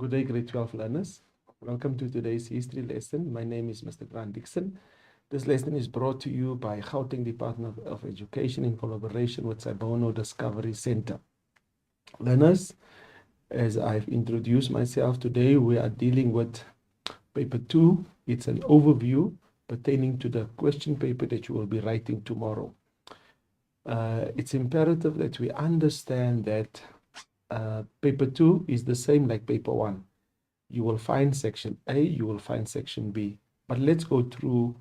Good day, grade 12 learners. Welcome to today's history lesson. My name is Mr. Grant Dixon. This lesson is brought to you by Gauteng Department of Education in collaboration with Sabono Discovery Center. Learners, as I've introduced myself today, we are dealing with paper 2. It's an overview pertaining to the question paper that you will be writing tomorrow. It's imperative that we understand that paper 2 is the same like paper 1. You will find section A, you will find section B. But let's go through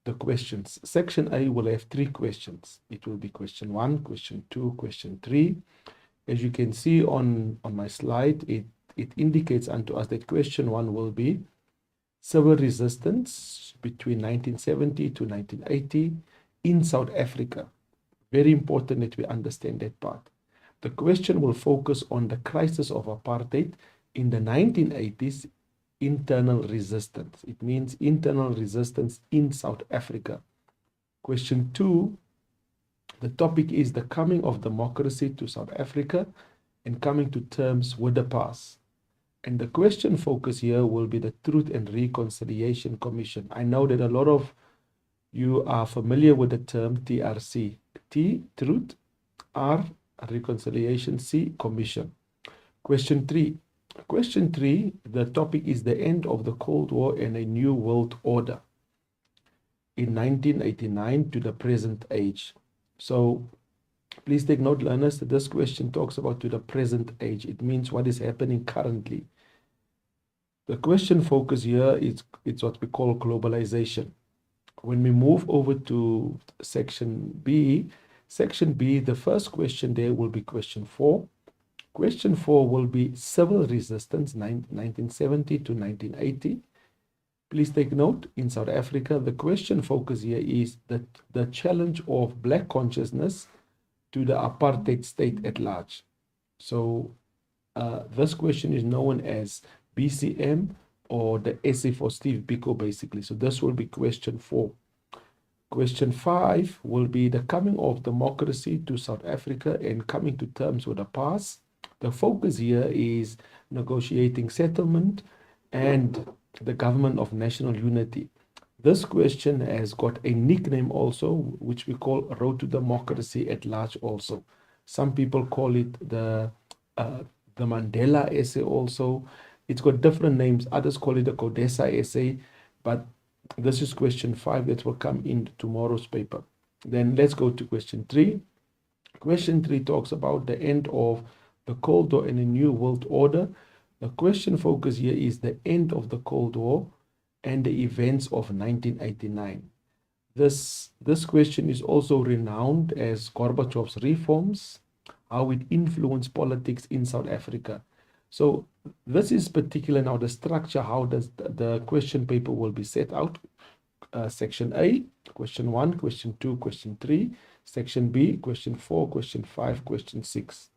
the questions. Section A will have 3 questions. It will be question 1, question 2, question 3. As you can see on my slide, it indicates unto us that question 1 will be civil resistance between 1970 to 1980 in South Africa. Very important that we understand that part. The question will focus on the crisis of apartheid in the 1980s, internal resistance. It means internal resistance in South Africa. Question 2, the topic is the coming of democracy to South Africa and coming to terms with the past. And the question focus here will be the Truth and Reconciliation Commission. I know that a lot of you are familiar with the term TRC. T, Truth, R, Reconciliation, C, Commission. Question 3. Question 3, the topic is the end of the Cold War and a new world order in 1989 to the present age. So please take note, learners, that this question talks about to the present age. It means what is happening currently. The question focus here is what we call globalization. When we move over to section B, the first question there will be question 4. Question 4 will be civil resistance, 1970 to 1980. Please take note, in South Africa, the question focus here is the challenge of Black consciousness to the apartheid state at large. So this question is known as BCM, or the essay for Steve Biko, basically. So this will be question 4. Question 5 will be the coming of democracy to South Africa and coming to terms with the past. The focus here is negotiating settlement and the government of national unity. This question has got a nickname also, which we call Road to Democracy at Large also. Some people call it the Mandela essay also. It's got different names. Others call it the CODESA essay, but this is question 5 that will come in tomorrow's paper. Then let's go to question 3. Question 3 talks about the end of the Cold War and a new world order. The question focus here is the end of the Cold War and the events of 1989. This question is also renowned as Gorbachev's reforms, how it influenced politics in South Africa. So this is particular now the structure, how does the question paper will be set out. Section A, question 1, question 2, question 3. Section B, question 4, question 5, question 6.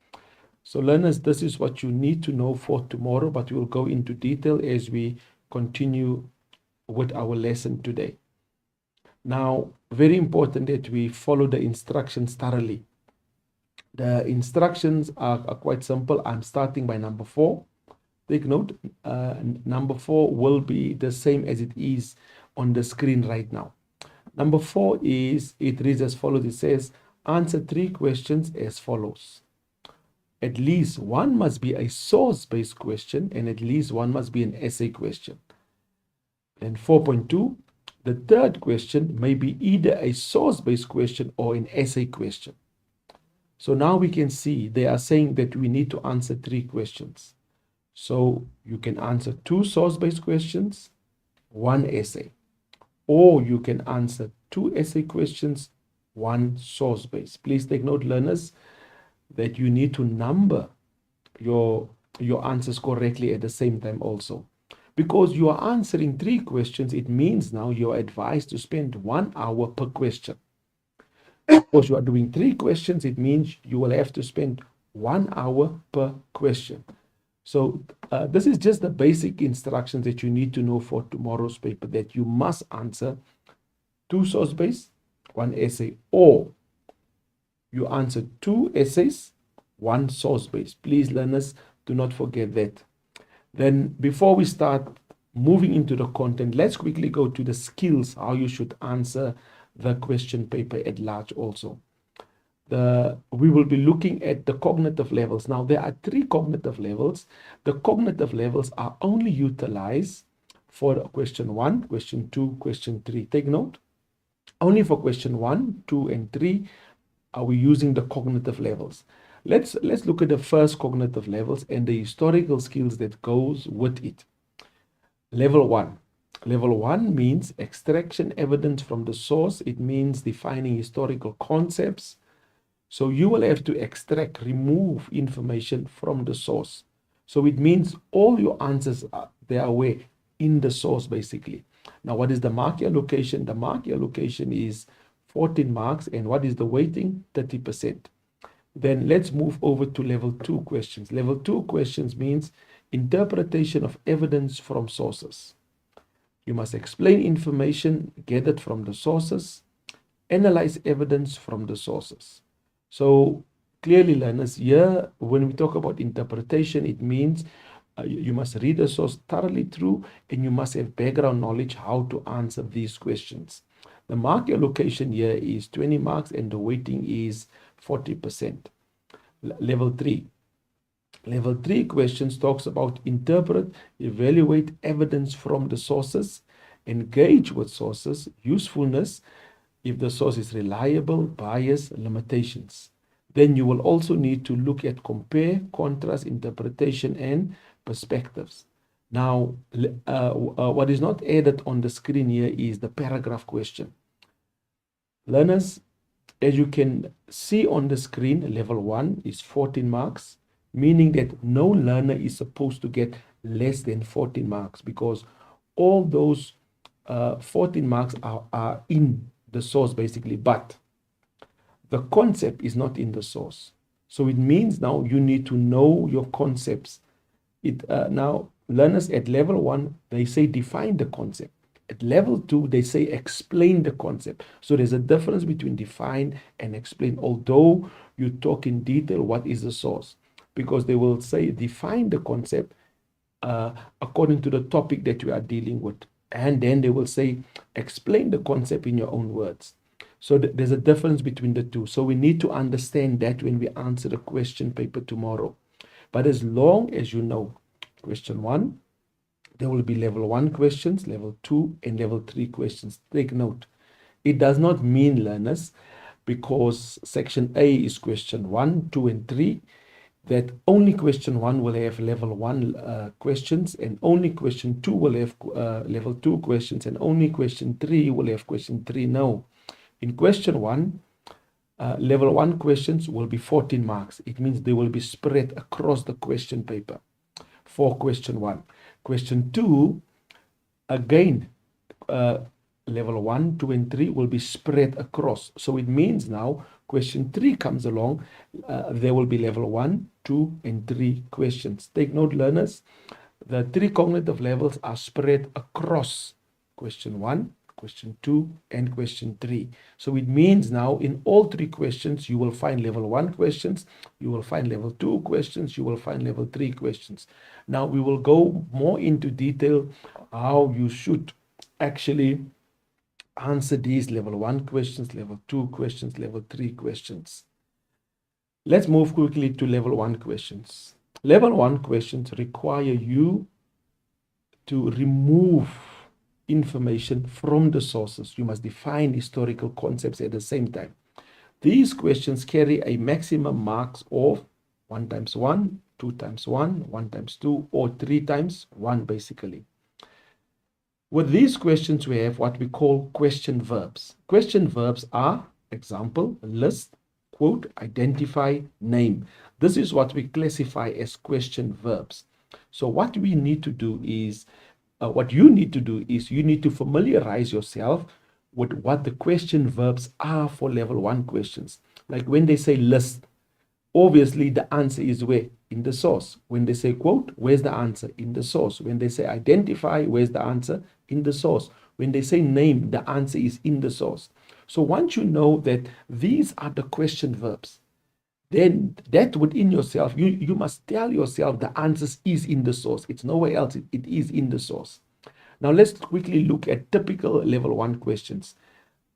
So learners, this is what you need to know for tomorrow, but we will go into detail as we continue with our lesson today. Now, very important that we follow the instructions thoroughly. The instructions are quite simple. I'm starting by number 4. Take note, number 4 will be the same as it is on the screen right now. Number 4 it reads as follows. It says, answer 3 questions as follows. At least one must be a source-based question and at least one must be an essay question. Then 4.2, the third question may be either a source-based question or an essay question. So now we can see they are saying that we need to answer 3 questions. So you can answer 2 source-based questions, 1 essay. Or you can answer 2 essay questions, 1 source-based. Please take note, learners, that you need to number your answers correctly at the same time also. Because you are answering 3 questions, it means now you are advised to spend 1 hour per question. Because you are doing 3 questions, it means you will have to spend 1 hour per question. So this is just the basic instructions that you need to know for tomorrow's paper, that you must answer 2 source-based, 1 essay, or you answer 2 essays, 1 source-based. Please, learners, do not forget that. Then before we start moving into the content, let's quickly go to the skills, how you should answer the question paper at large also. We will be looking at the cognitive levels. Now, there are 3 cognitive levels. The cognitive levels are only utilized for question 1, question 2, question 3. Take note. Only for question 1, 2, and 3 are we using the cognitive levels. Let's look at the first cognitive levels and the historical skills that goes with it. Level 1. Level 1 means extraction evidence from the source. It means defining historical concepts. So you will have to extract, remove information from the source. So it means all your answers they are where? In the source, basically. Now, what is the mark allocation? The mark allocation is 14 marks. And what is the weighting? 30%. Then let's move over to level 2 questions. Level 2 questions means interpretation of evidence from sources. You must explain information gathered from the sources, analyze evidence from the sources. So clearly, learners, here, when we talk about interpretation, it means you must read the source thoroughly through, and you must have background knowledge how to answer these questions. The mark allocation here is 20 marks, and the weighting is 40%. Level 3. Level 3 questions talks about interpret, evaluate evidence from the sources, engage with sources, usefulness, if the source is reliable, bias, limitations. Then you will also need to look at compare, contrast, interpretation, and perspectives. Now, what is not added on the screen here is the paragraph question. Learners, as you can see on the screen, level 1 is 14 marks, meaning that no learner is supposed to get less than 14 marks because all those 14 marks are in the source, basically, but the concept is not in the source. So it means now you need to know your concepts. Now, learners at level 1, they say define the concept. At level 2, they say explain the concept. So there's a difference between define and explain, although you talk in detail what is the source, because they will say define the concept according to the topic that you are dealing with. And then they will say explain the concept in your own words. So there's a difference between the two. So we need to understand that when we answer the question paper tomorrow. But as long as you know question 1, there will be level 1 questions, level 2, and level 3 questions. Take note. It does not mean, learners, because section A is question 1, 2, and 3, that only question 1 will have level 1 questions, and only question 2 will have level 2 questions, and only question 3 will have question 3. No. In question 1, level 1 questions will be 14 marks. It means they will be spread across the question paper for question 1. Question 2, again, level 1, 2, and 3 will be spread across. So it means now question 3 comes along, there will be level 1, 2, and 3 questions. Take note, learners, the 3 cognitive levels are spread across question 1, question 2, and question 3. So it means now in all 3 questions, you will find level 1 questions, you will find level 2 questions, you will find level 3 questions. Now we will go more into detail how you should actually answer these level 1 questions, level 2 questions, level 3 questions. Let's move quickly to level 1 questions. Level 1 questions require you to remove information from the sources. You must define historical concepts at the same time. These questions carry a maximum marks of 1 times 1, 2 times 1, 1 times 2, or 3 times 1, basically. With these questions, we have what we call question verbs. Question verbs are example, list, quote, identify, name. This is what we classify as question verbs. So what we need to do is, you need to familiarize yourself with what the question verbs are for level 1 questions. Like when they say list, obviously the answer is where? In the source. When they say quote, where's the answer? In the source. When they say identify, where's the answer? In the source. When they say name, the answer is in the source. So once you know that these are the question verbs, then that within yourself, you must tell yourself the answers is in the source. It's nowhere else. It is in the source. Now let's quickly look at typical level 1 questions.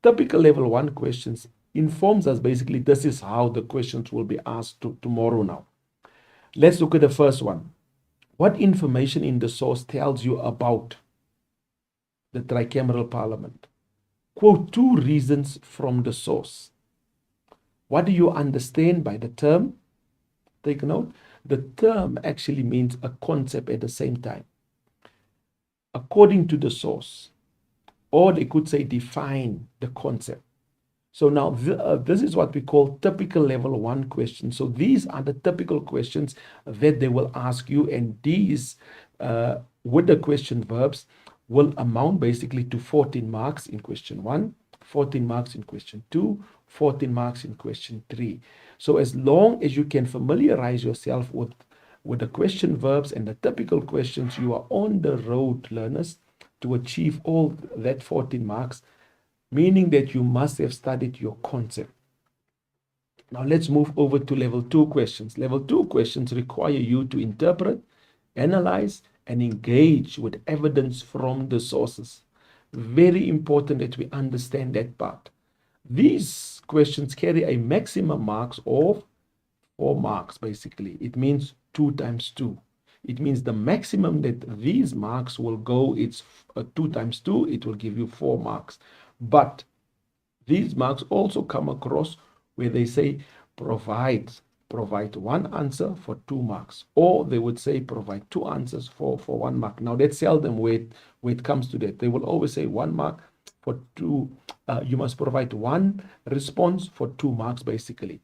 Typical level 1 questions informs us basically this is how the questions will be asked tomorrow now. Let's look at the first one. What information in the source tells you about the tricameral parliament? Quote 2 reasons from the source. What do you understand by the term? Take note, the term actually means a concept at the same time. According to the source, or they could say define the concept. So now this is what we call typical level 1 questions. So these are the typical questions that they will ask you, and these with the question verbs will amount basically to 14 marks in question 1, 14 marks in question 2, 14 marks in question 3. So as long as you can familiarize yourself with the question verbs and the typical questions, you are on the road, learners, to achieve all that 14 marks, meaning that you must have studied your concept. Now let's move over to level 2 questions. Level 2 questions require you to interpret, analyze, and engage with evidence from the sources. Very important that we understand that part. These questions carry a maximum marks of 4 marks, basically. It means 2 times 2. It means the maximum that these marks will go, it's 2 times 2, it will give you 4 marks. But these marks also come across where they say provide 1 answer for 2 marks, or they would say provide 2 answers for 1 mark. Now that's seldom where it comes to that. They will always say 1 mark for 2. You must provide 1 response for 2 marks, basically.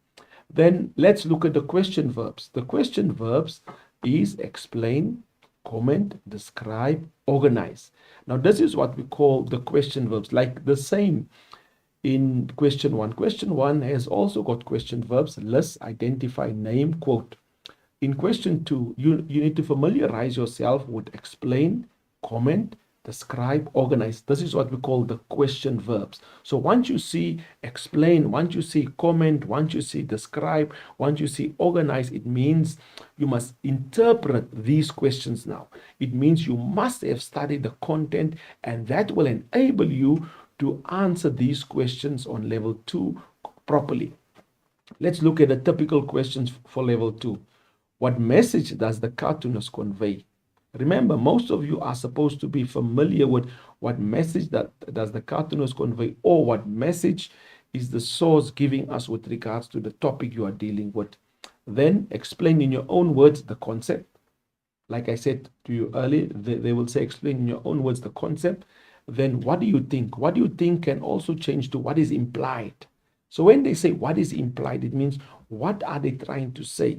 Then let's look at the question verbs. The question verbs is explain, comment, describe, organize. Now this is what we call the question verbs, like the same in question 1. Question 1 has also got question verbs: list, identify, name, quote. In question 2, you need to familiarize yourself with explain, comment, describe, organize. This is what we call the question verbs. So once you see explain, once you see comment, once you see describe, once you see organize, it means you must interpret these questions now. It means you must have studied the content, and that will enable you to answer these questions on level 2 properly. Let's look at the typical questions for level 2. What message does the cartoonist convey? Remember, most of you are supposed to be familiar with what message does the cartoonist convey, or what message is the source giving us with regards to the topic you are dealing with. Then explain in your own words the concept. Like I said to you earlier, they will say explain in your own words the concept. Then what do you think? What do you think can also change to what is implied. So when they say what is implied, it means what are they trying to say?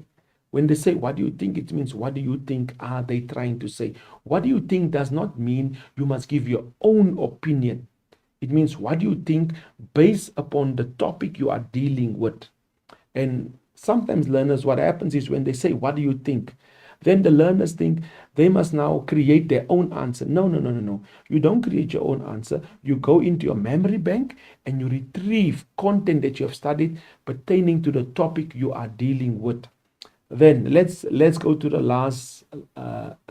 When they say what do you think, it means what do you think are they trying to say? What do you think does not mean you must give your own opinion. It means what do you think based upon the topic you are dealing with. And sometimes learners, what happens is when they say what do you think, then the learners think they must now create their own answer. No. You don't create your own answer. You go into your memory bank and you retrieve content that you have studied pertaining to the topic you are dealing with. Then let's go to the last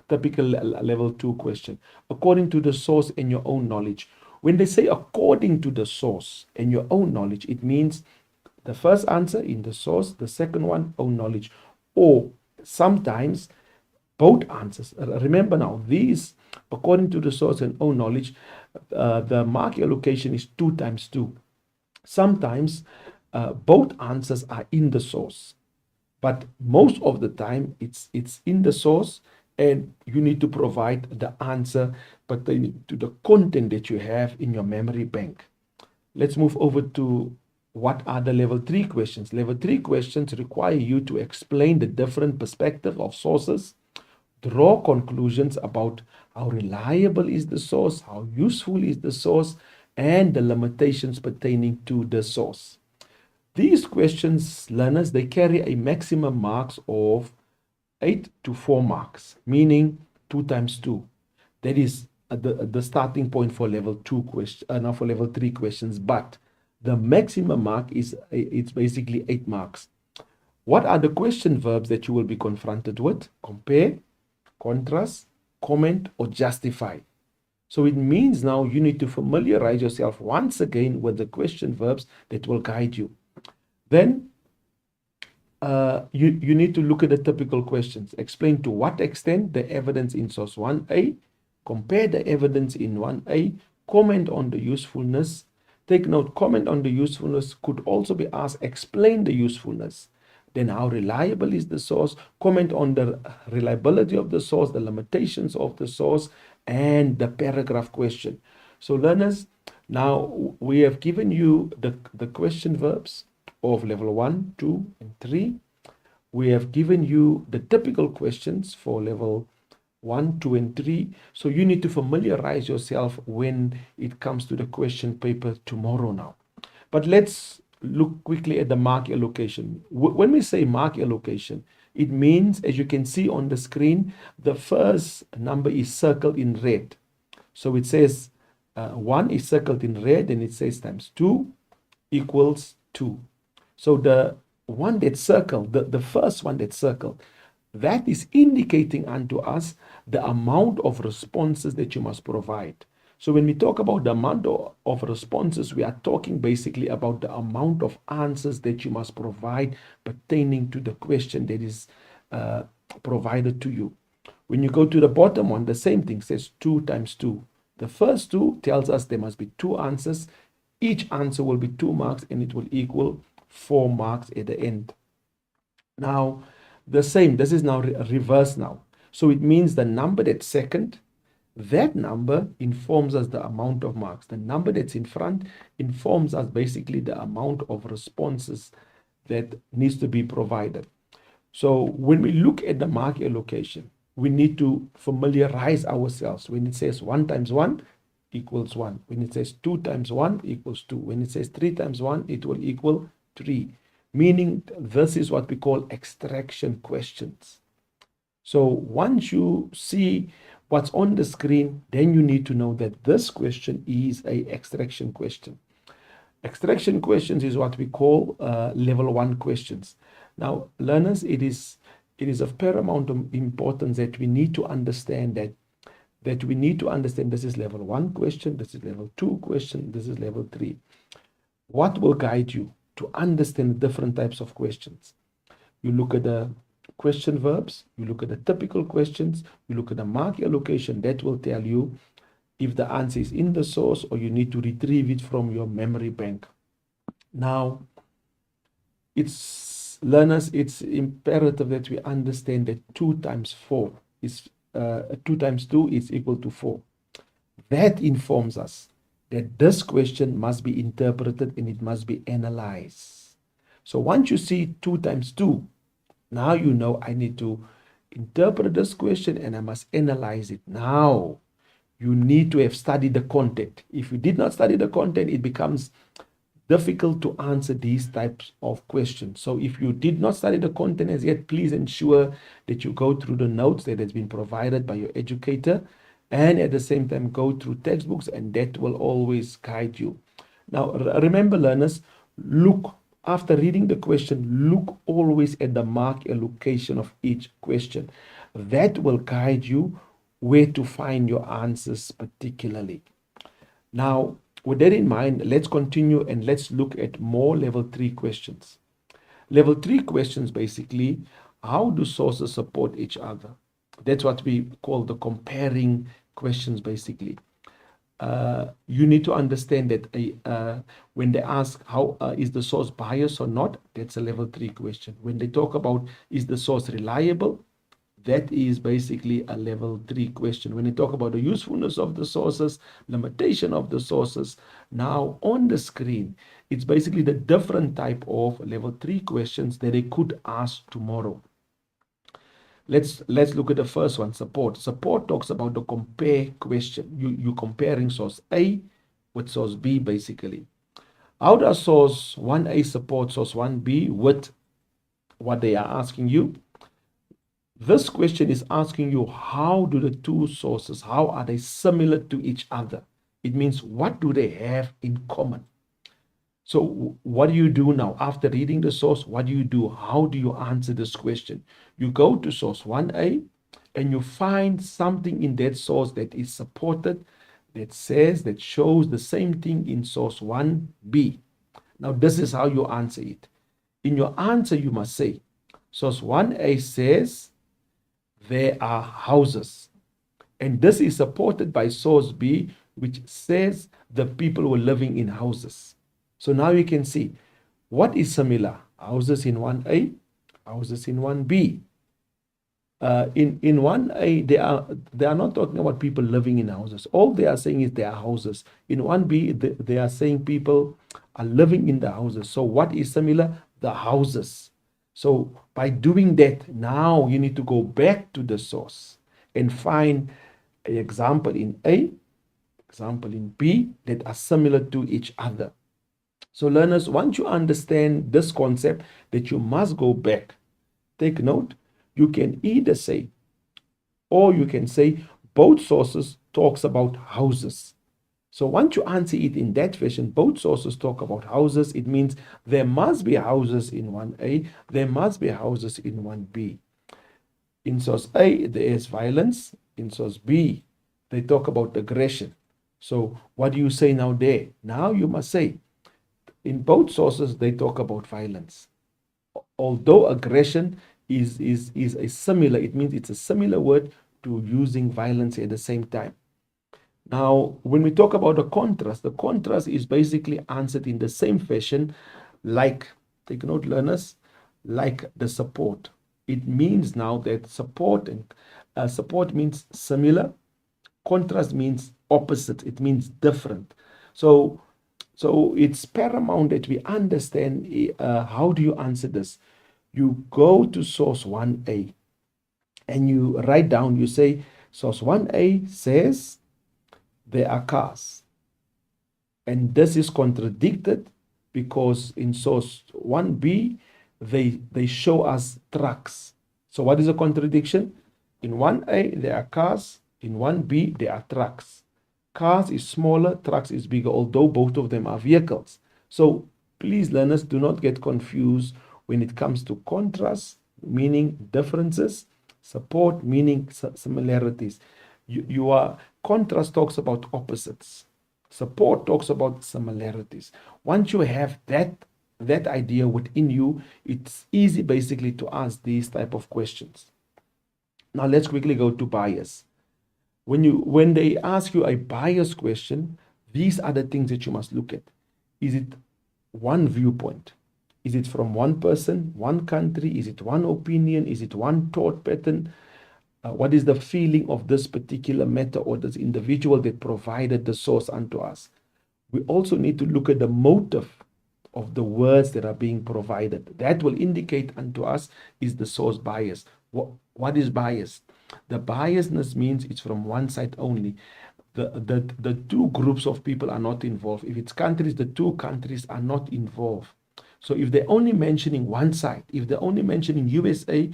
typical level 2 question. According to the source and your own knowledge. When they say according to the source and your own knowledge, it means the first answer in the source, the second one, own knowledge. Or sometimes both answers. Remember now, these, according to the source and own knowledge, the mark allocation is 2 times 2. Sometimes both answers are in the source, but most of the time it's in the source, and you need to provide the answer pertaining to the content that you have in your memory bank. Let's move over to what are the level 3 questions. Level 3 questions require you to explain the different perspective of sources, draw conclusions about how reliable is the source, how useful is the source, and the limitations pertaining to the source. These questions, learners, they carry a maximum marks of 8 to 4 marks, meaning 2 times 2. That is the starting point for level 2 question, now for level 3 questions, but the maximum mark is it's basically 8 marks. What are the question verbs that you will be confronted with? Compare, contrast, comment, or justify. So it means now you need to familiarize yourself once again with the question verbs that will guide you. Then you need to look at the typical questions. Explain to what extent the evidence in source 1A, compare the evidence in 1A, comment on the usefulness. Take note, comment on the usefulness could also be asked, explain the usefulness. Then how reliable is the source? Comment on the reliability of the source, the limitations of the source, and the paragraph question. So learners, now we have given you the question verbs of level 1, 2, and 3. We have given you the typical questions for level 1, 2, and 3. So you need to familiarize yourself when it comes to the question paper tomorrow now. But let's look quickly at the mark allocation. When we say mark allocation, it means, as you can see on the screen, the first number is circled in red. So it says 1 is circled in red, and it says times 2 equals 2. So the one that's circled, the first one that's circled, that is indicating unto us the amount of responses that you must provide. So when we talk about the amount of responses, we are talking basically about the amount of answers that you must provide pertaining to the question that is provided to you. When you go to the bottom one, the same thing says 2 times 2. The first 2 tells us there must be 2 answers. Each answer will be 2 marks, and it will equal 4 marks at the end. Now, the same, this is now reverse now. So it means the number that's second, that number informs us the amount of marks. The number that's in front informs us basically the amount of responses that needs to be provided. So when we look at the mark allocation, we need to familiarize ourselves. When it says 1 times 1 equals 1. When it says 2 times 1 equals 2. When it says 3 times 1, it will equal 3. Meaning this is what we call extraction questions. So once you see what's on the screen, then you need to know that this question is a extraction question. Extraction questions is what we call level 1 questions. Now, learners, it is of paramount importance that we need to understand that we need to understand this is level 1 question, this is level 2 question, this is level 3. What will guide you to understand different types of questions? You look at the question verbs, you look at the typical questions, you look at the mark allocation. That will tell you if the answer is in the source or you need to retrieve it from your memory bank. Now, learners, it's imperative that we understand that 2 times 4 is 2 times 2 is equal to 4. That informs us that this question must be interpreted and it must be analyzed. So once you see 2 times 2, now you know I need to interpret this question and I must analyze it. Now, you need to have studied the content. If you did not study the content, it becomes difficult to answer these types of questions. So if you did not study the content as yet, please ensure that you go through the notes that has been provided by your educator, and at the same time go through textbooks, and that will always guide you. Now, remember, learners, look, after reading the question, look always at the mark allocation of each question. That will guide you where to find your answers particularly. Now, with that in mind, let's continue and let's look at more level 3 questions. Level 3 questions, basically, how do sources support each other? That's what we call the comparing questions, basically. You need to understand that when they ask how is the source biased or not, that's a level 3 question. When they talk about is the source reliable, that is basically a level 3 question. When they talk about the usefulness of the sources, limitation of the sources, now on the screen, it's basically the different type of level 3 questions that they could ask tomorrow. Let's look at the first one, support. Support talks about the compare question. You comparing source A with source B, basically. How does source 1A support source 1B with what they are asking you? This question is asking you, how do the two sources, how are they similar to each other? It means, what do they have in common? So what do you do now? After reading the source, what do you do? How do you answer this question? You go to source 1a and you find something in that source that is supported, that says, that shows the same thing in source 1b. Now, this is how you answer it. In your answer, you must say, source 1a says there are houses. And this is supported by source B, which says the people were living in houses. So now you can see what is similar. Houses in 1a, houses in 1b. In 1a, they are not talking about people living in houses. All they are saying is there are houses. In 1b, they are saying people are living in the houses. So what is similar? The houses. So by doing that, now you need to go back to the source and find an example in A, example in B that are similar to each other. So learners, once you understand this concept that you must go back, take note, you can either say, or you can say both sources talks about houses. So once you answer it in that fashion, both sources talk about houses. It means there must be houses in 1a, there must be houses in 1b. In source A, there is violence. In source B, they talk about aggression. So what do you say now there? Now you must say, in both sources, they talk about violence. Although aggression is a similar, it means it's a similar word to using violence at the same time. Now, when we talk about the contrast is basically answered in the same fashion, like, take note, learners, like the support. It means now that support means similar, contrast means opposite, it means different. So it's paramount that we understand how do you answer this. You go to source 1a and you write down, you say, source 1a says there are cars. And this is contradicted because in source 1b, they show us trucks. So what is a contradiction? In 1a, there are cars. In 1b, there are trucks. Cars is smaller, trucks is bigger, although both of them are vehicles. So please, learners, do not get confused when it comes to contrast, meaning differences, support, meaning similarities. Contrast talks about opposites. Support talks about similarities. Once you have that idea within you, it's easy basically to ask these type of questions. Now let's quickly go to bias. When they ask you a bias question, these are the things that you must look at. Is it one viewpoint? Is it from one person, one country? Is it one opinion? Is it one thought pattern? What is the feeling of this particular matter or this individual that provided the source unto us? We also need to look at the motive of the words that are being provided. That will indicate unto us is the source bias. What is bias? The biasness means it's from one side only. The two groups of people are not involved. If it's countries, the two countries are not involved. So if they're only mentioning one side, if they're only mentioning USA,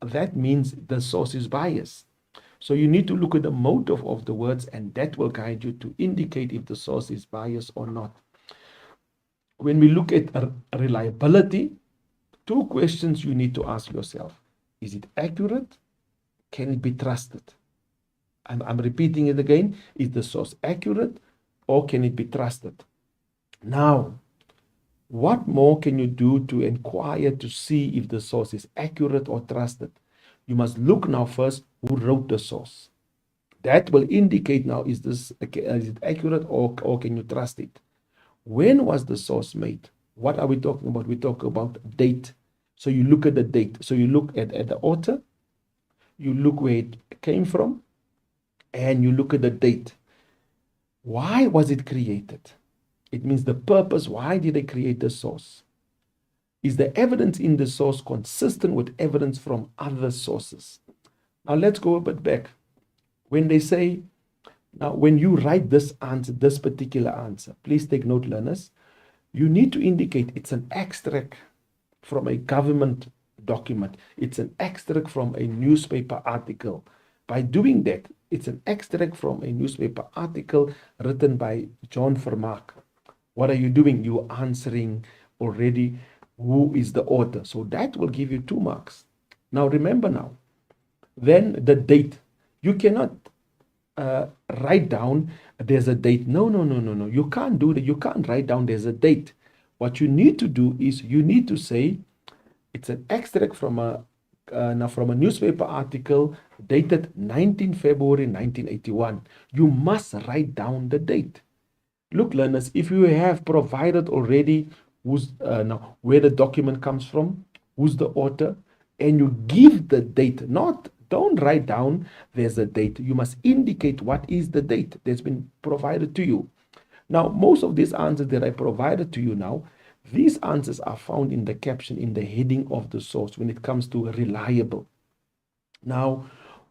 that means the source is biased. So you need to look at the motive of the words, and that will guide you to indicate if the source is biased or not. When we look at reliability, two questions you need to ask yourself. Is it accurate? Can it be trusted? I'm repeating it again. Is the source accurate or can it be trusted? Now, what more can you do to inquire to see if the source is accurate or trusted? You must look now first who wrote the source. That will indicate now is it accurate or can you trust it? When was the source made? What are we talking about? We talk about date. So you look at the date. So you look at the author, you look where it came from, and you look at the date. Why was it created? It means the purpose. Why did they create the source? Is the evidence in the source consistent with evidence from other sources? Now let's go a bit back. When they say, now when you write this answer, this particular answer, please take note, learners, you need to indicate it's an extract from a government document. It's an extract from a newspaper article. By doing that, it's an extract from a newspaper article written by John Vermaak. What are you doing? You're answering already who is the author. So that will give you 2 marks. Now remember now, then the date. You cannot write down there's a date. No, no, no, no, no. You can't do that. You can't write down there's a date. What you need to do is you need to say it's an extract from a newspaper article dated 19 February 1981. You must write down the date. Look, learners, if you have provided already who's now where the document comes from, who's the author, and you give the date, not don't write down there's a date. You must indicate what is the date that's been provided to you. Now, most of these answers that I provided to you now, these answers are found in the caption, in the heading of the source when it comes to reliable. Now,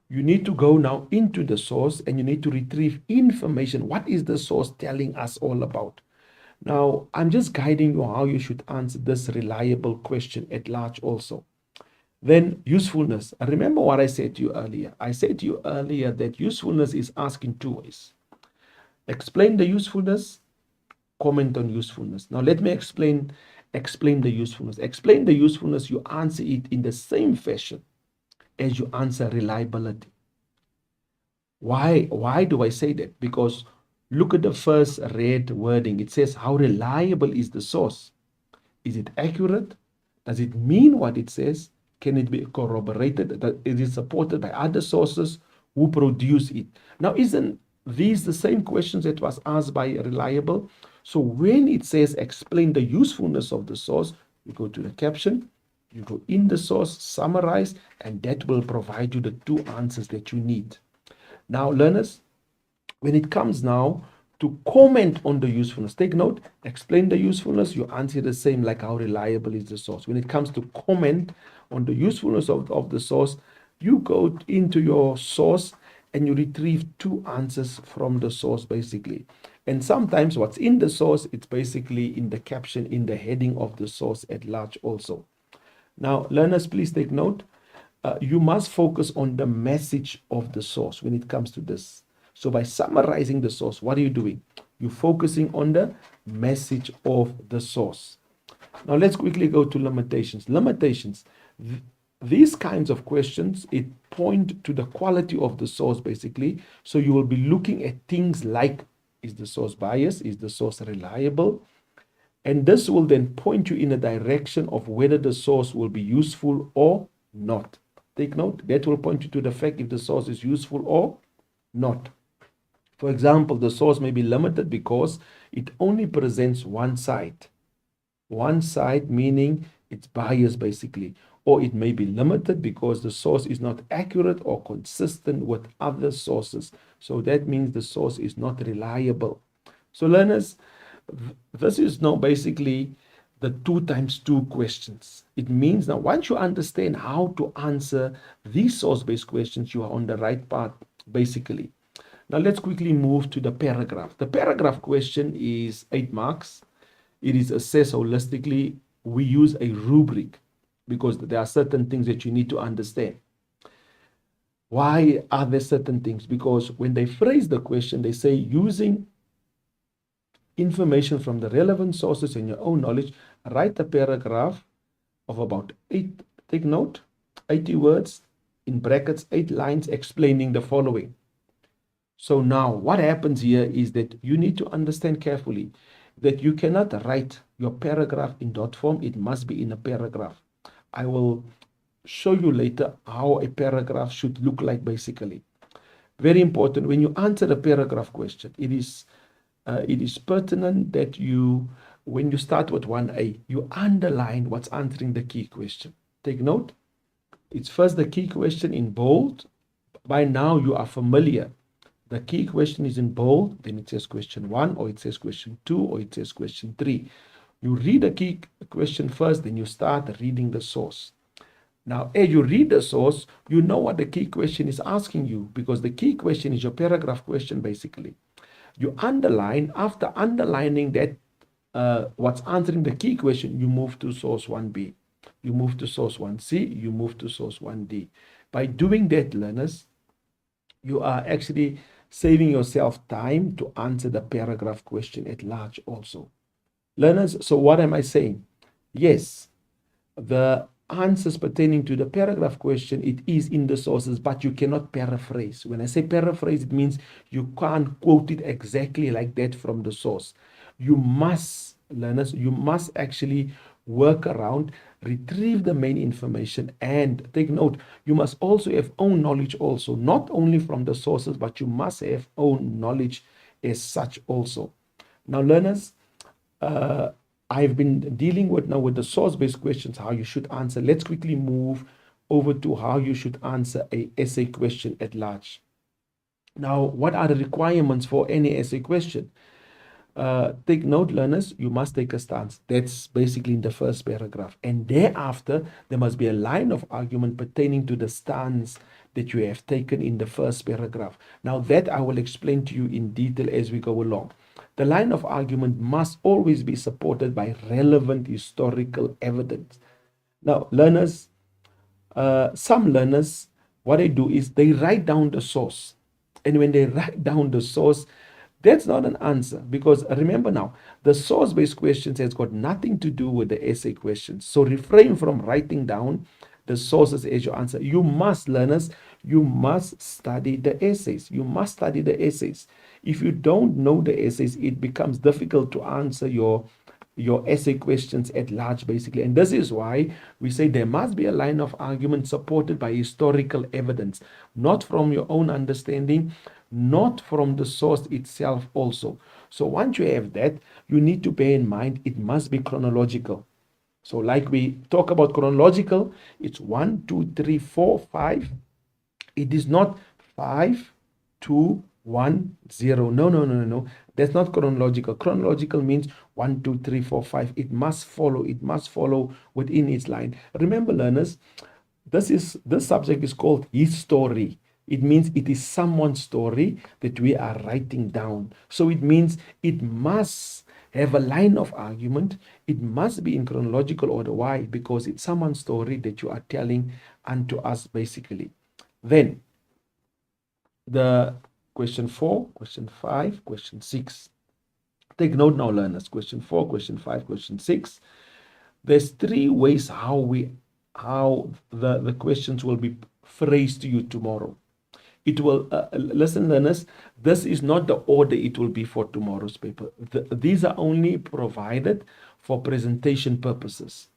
you need to go now into the source and you need to retrieve information. What is the source telling us all about? Now, I'm just guiding you how you should answer this reliable question at large also. Then usefulness. Remember what I said to you earlier. I said to you earlier that usefulness is asked in 2 ways. Explain the usefulness, comment on usefulness. Now let me explain the usefulness. Explain the usefulness, you answer it in the same fashion as you answer reliability. Why do I say that? Because look at the first red wording. It says, how reliable is the source? Is it accurate? Does it mean what it says? Can it be corroborated? Is it supported by other sources who produce it? Now, isn't these the same questions that was asked by reliable? So when it says explain the usefulness of the source, you go to the caption, you go in the source, summarize, and that will provide you the 2 answers that you need. Now, learners, when it comes now to comment on the usefulness, take note, explain the usefulness, you answer the same like how reliable is the source. When it comes to comment on the usefulness of the source, you go into your source and you retrieve 2 answers from the source basically. And sometimes what's in the source, it's basically in the caption, in the heading of the source at large also. Now, learners, please take note. You must focus on the message of the source when it comes to this. So by summarizing the source, what are you doing? You're focusing on the message of the source. Now let's quickly go to limitations. Limitations. These kinds of questions, it point to the quality of the source basically. So you will be looking at things like, is the source biased? Is the source reliable? And this will then point you in a direction of whether the source will be useful or not. Take note, that will point you to the fact if the source is useful or not. For example, the source may be limited because it only presents one side. One side meaning it's biased basically. Or it may be limited because the source is not accurate or consistent with other sources. So that means the source is not reliable. So learners, this is now basically the 2 times 2 questions. It means now once you understand how to answer these source-based questions, you are on the right path basically. Now let's quickly move to the paragraph. The paragraph question is 8 marks. It is assessed holistically. We use a rubric because there are certain things that you need to understand. Why are there certain things? Because when they phrase the question, they say using information from the relevant sources and your own knowledge, write a paragraph of about 8, take note, 80 words, in brackets, 8 lines explaining the following. So now what happens here is that you need to understand carefully that you cannot write your paragraph in dot form. It must be in a paragraph. I will show you later how a paragraph should look like basically. Very important, when you answer a paragraph question, it is pertinent that you, when you start with 1A, you underline what's answering the key question. Take note, it's first the key question in bold. By now you are familiar. The key question is in bold, then it says question 1, or it says question 2, or it says question 3. You read the key question first, then you start reading the source. Now, as you read the source, you know what the key question is asking you, because the key question is your paragraph question basically. You underline, after underlining that what's answering the key question, you move to source 1B, you move to source 1C, you move to source 1D. By doing that, learners, you are actually saving yourself time to answer the paragraph question at large also. Learners, so what am I saying? Yes, the answers pertaining to the paragraph question, it is in the sources, but you cannot paraphrase. When I say paraphrase, it means you can't quote it exactly like that from the source. You must, learners, you must actually work around, retrieve the main information, and take note, you must also have own knowledge also, not only from the sources, but you must have own knowledge as such also. Now, learners, uh, I've been dealing with now with the source-based questions, how you should answer. Let's quickly move over to how you should answer a essay question at large. Now, what are the requirements for any essay question? Take note, learners, you must take a stance. That's basically in the first paragraph. And thereafter, there must be a line of argument pertaining to the stance that you have taken in the first paragraph. Now, that I will explain to you in detail as we go along. The line of argument must always be supported by relevant historical evidence. Now, learners, some learners, what they do is they write down the source. And when they write down the source, that's not an answer, because remember now, the source-based questions has got nothing to do with the essay questions. So refrain from writing down the sources as your answer. You must, learners, you must study the essays. You must study the essays. If you don't know the essays, it becomes difficult to answer your essay questions at large, basically. And this is why we say there must be a line of argument supported by historical evidence, not from your own understanding, not from the source itself also. So once you have that, you need to bear in mind it must be chronological. So like we talk about chronological, it's 1, 2, 3, 4, 5. It is not 5, 2, 1, 0. No, no, no, no, no. That's not chronological. Chronological means 1, 2, 3, 4, 5. It must follow. It must follow within its line. Remember, learners, this subject is called history. It means it is someone's story that we are writing down. So it means it must have a line of argument. It must be in chronological order. Why? Because it's someone's story that you are telling unto us, basically. Then the question 4, question 5, question 6. Take note now, learners. Question 4, question 5, question 6. There's 3 ways how the questions will be phrased to you tomorrow. It will, listen, learners, this is not the order it will be for tomorrow's paper. These are only provided for presentation purposes.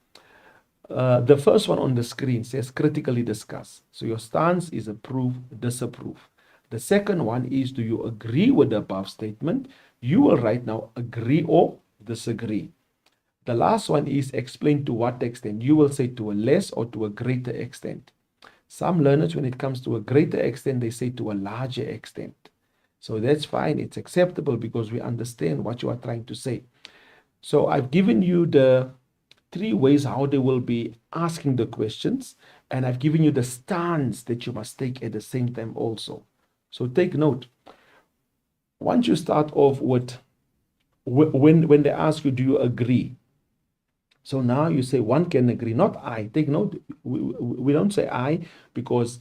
The first one on the screen says critically discuss. So your stance is approve, disapprove. The second one is, do you agree with the above statement? You will write now agree or disagree. The last one is explain to what extent. You will say to a less or to a greater extent. Some learners, when it comes to a greater extent, they say to a larger extent. So that's fine. It's acceptable because we understand what you are trying to say. So I've given you the 3 ways how they will be asking the questions, and I've given you the stance that you must take at the same time also. So take note. Once you start off with when they ask you, do you agree? So now you say one can agree, not I. Take note, we don't say I because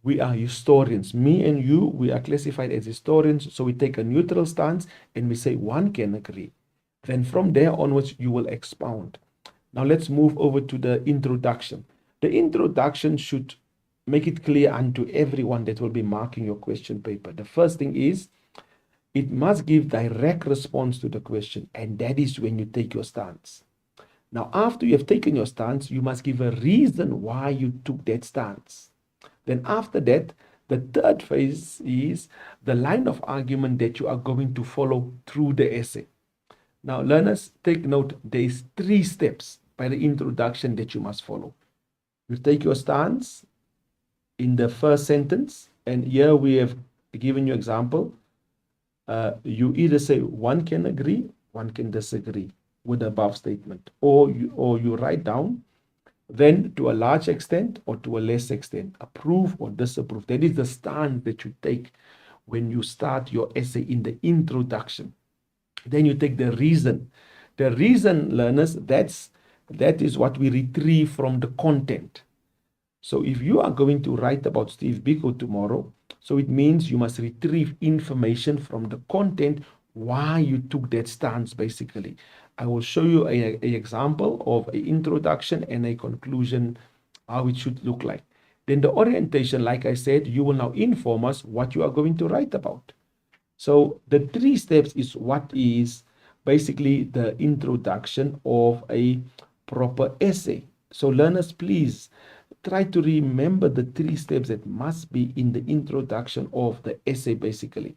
we are historians. Me and you, we are classified as historians. So we take a neutral stance and we say one can agree. Then from there onwards, you will expound. Now let's move over to the introduction. The introduction should make it clear unto everyone that will be marking your question paper. The first thing is, it must give direct response to the question, and that is when you take your stance. Now, after you have taken your stance, you must give a reason why you took that stance. Then after that, the third phase is the line of argument that you are going to follow through the essay. Now, learners, take note, there is 3 steps by the introduction that you must follow. You take your stance in the first sentence, and here we have given you example. You either say one can agree, one can disagree with the above statement, or you write down, then to a large extent or to a less extent, approve or disapprove. That is the stand that you take when you start your essay in the introduction. Then you take the reason. The reason, learners, that is what we retrieve from the content. So if you are going to write about Steve Biko tomorrow, so it means you must retrieve information from the content why you took that stance, basically. I will show you an example of an introduction and a conclusion, how it should look like. Then the orientation, like I said, you will now inform us what you are going to write about. So the 3 steps is what is basically the introduction of a proper essay. So learners, please try to remember the 3 steps that must be in the introduction of the essay basically.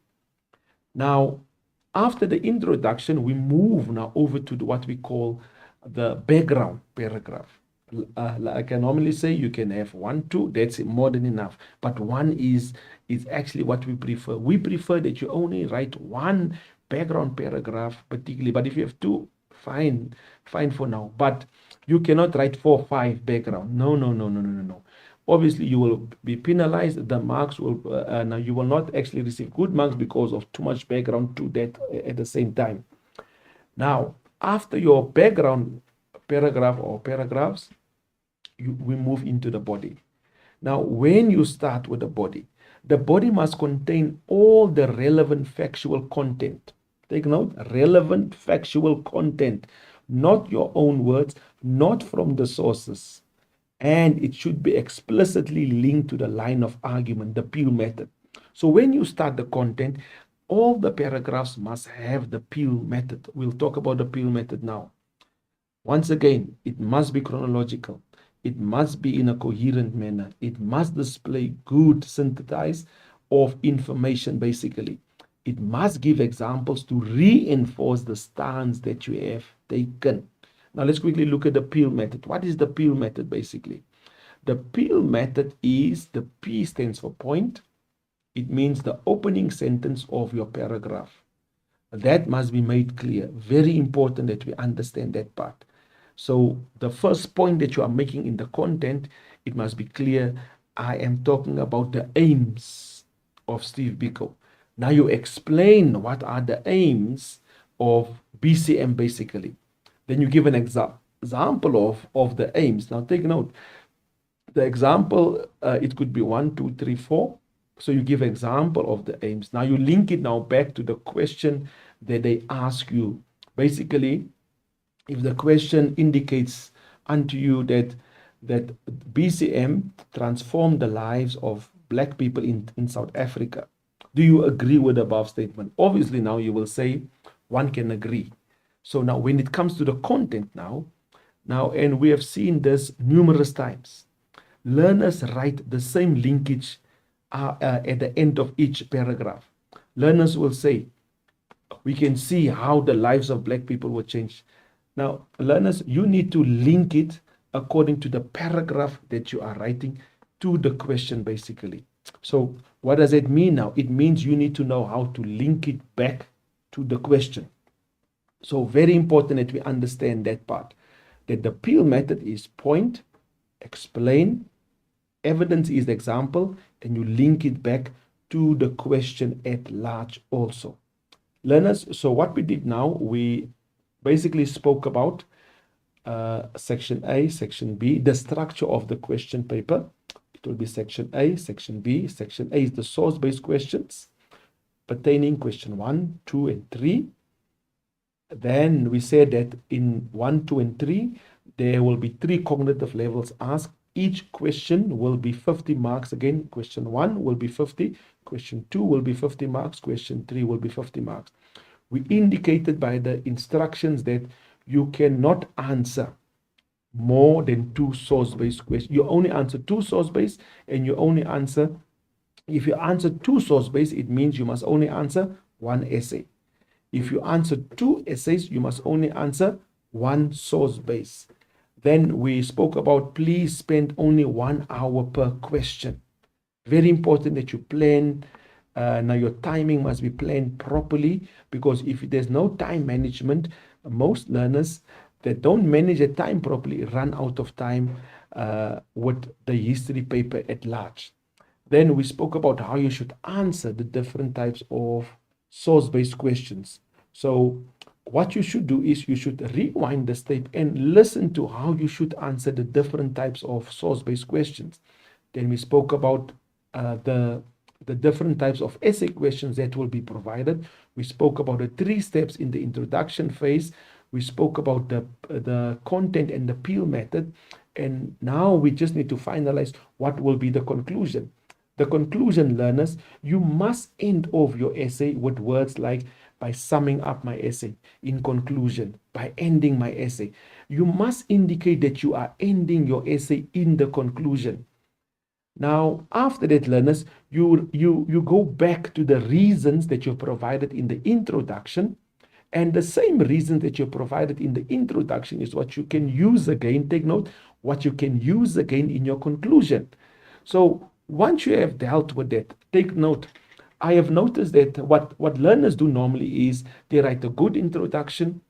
Now, after the introduction, we move now over to what we call the background paragraph. Like I normally say, you can have 1, 2, that's more than enough. But 1 is actually what we prefer. We prefer that you only write 1 background paragraph particularly. But if you have 2, fine for now. But you cannot write 4, 5 background. No. Obviously, you will be penalized. The marks will, now you will not actually receive good marks because of too much background to that at the same time. Now, after your background paragraph or paragraphs, we move into the body. Now, when you start with the body must contain all the relevant factual content. Take note, relevant factual content, not your own words, not from the sources. And it should be explicitly linked to the line of argument, the Peel method. So when you start the content, all the paragraphs must have the Peel method. We'll talk about the Peel method now. Once again, it must be chronological. It must be in a coherent manner. It must display good synthesis of information, basically. It must give examples to reinforce the stance that you have taken. Now let's quickly look at the Peel method. What is the Peel method basically? The Peel method is, the P stands for point. It means the opening sentence of your paragraph. That must be made clear. Very important that we understand that part. So the first point that you are making in the content, it must be clear. I am talking about the aims of Steve Biko. Now you explain what are the aims of BCM basically. Then you give an example of the aims. Now take note. The example, it could be 1, 2, 3, 4. So you give example of the aims. Now you link it now back to the question that they ask you. Basically, if the question indicates unto you that BCM transformed the lives of Black people in South Africa, do you agree with the above statement? Obviously, now you will say one can agree. So now when it comes to the content now, and we have seen this numerous times, learners write the same linkage at the end of each paragraph. Learners will say, we can see how the lives of Black people were changed. Now, learners, you need to link it according to the paragraph that you are writing to the question, basically. So what does it mean now? It means you need to know how to link it back to the question. So very important that we understand that part, that the Peel method is point, explain, evidence is the example, and you link it back to the question at large also. Learners, so what we did now, we basically spoke about section A, section B, the structure of the question paper. It will be section A, section B. Section A is the source-based questions pertaining question 1, 2, and 3. Then we said that in 1, 2, and 3, there will be 3 cognitive levels asked. Each question will be 50 marks. Again, question 1 will be 50. Question 2 will be 50 marks. Question 3 will be 50 marks. We indicated by the instructions that you cannot answer more than 2 source-based questions. You only answer 2 source-based, and you only answer, if you answer 2 source-based, it means you must only answer 1 essay. If you answer 2 essays, you must only answer 1 source-based. Then we spoke about please spend only 1 hour per question. Very important that you plan. Now your timing must be planned properly, because if there's no time management, most learners that don't manage their time properly run out of time with the history paper at large. Then we spoke about how you should answer the different types of source-based questions. So what you should do is you should rewind the tape and listen to how you should answer the different types of source-based questions. Then we spoke about the different types of essay questions that will be provided. We spoke about the 3 steps in the introduction phase. We spoke about the content and the peel method. And now we just need to finalize what will be the conclusion. The conclusion, learners, you must end off your essay with words like, by summing up my essay, in conclusion, by ending my essay. You must indicate that you are ending your essay in the conclusion. Now, after that, learners, you go back to the reasons that you provided in the introduction, and the same reason that you provided in the introduction is what you can use again. Take note, what you can use again in your conclusion. So once you have dealt with that, take note. I have noticed that what learners do normally is they write a good introduction,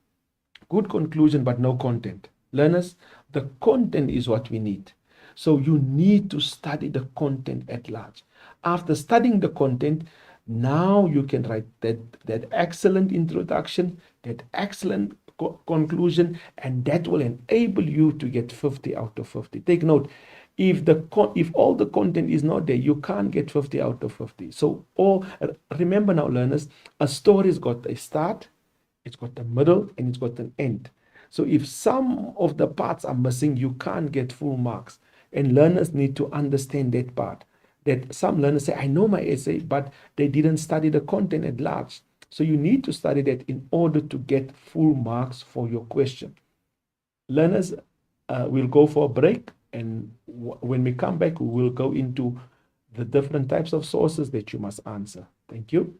good conclusion, but no content. Learners, the content is what we need. So you need to study the content at large. After studying the content, now you can write that excellent introduction, that excellent conclusion, and that will enable you to get 50 out of 50. Take note, if all the content is not there, you can't get 50 out of 50. So, remember now, learners, a story's got a start, it's got a middle, and it's got an end. So if some of the parts are missing, you can't get full marks. And learners need to understand that part. That some learners say, I know my essay, but they didn't study the content at large. So you need to study that in order to get full marks for your question. Learners, we'll go for a break. And when we come back, we will go into the different types of sources that you must answer. Thank you.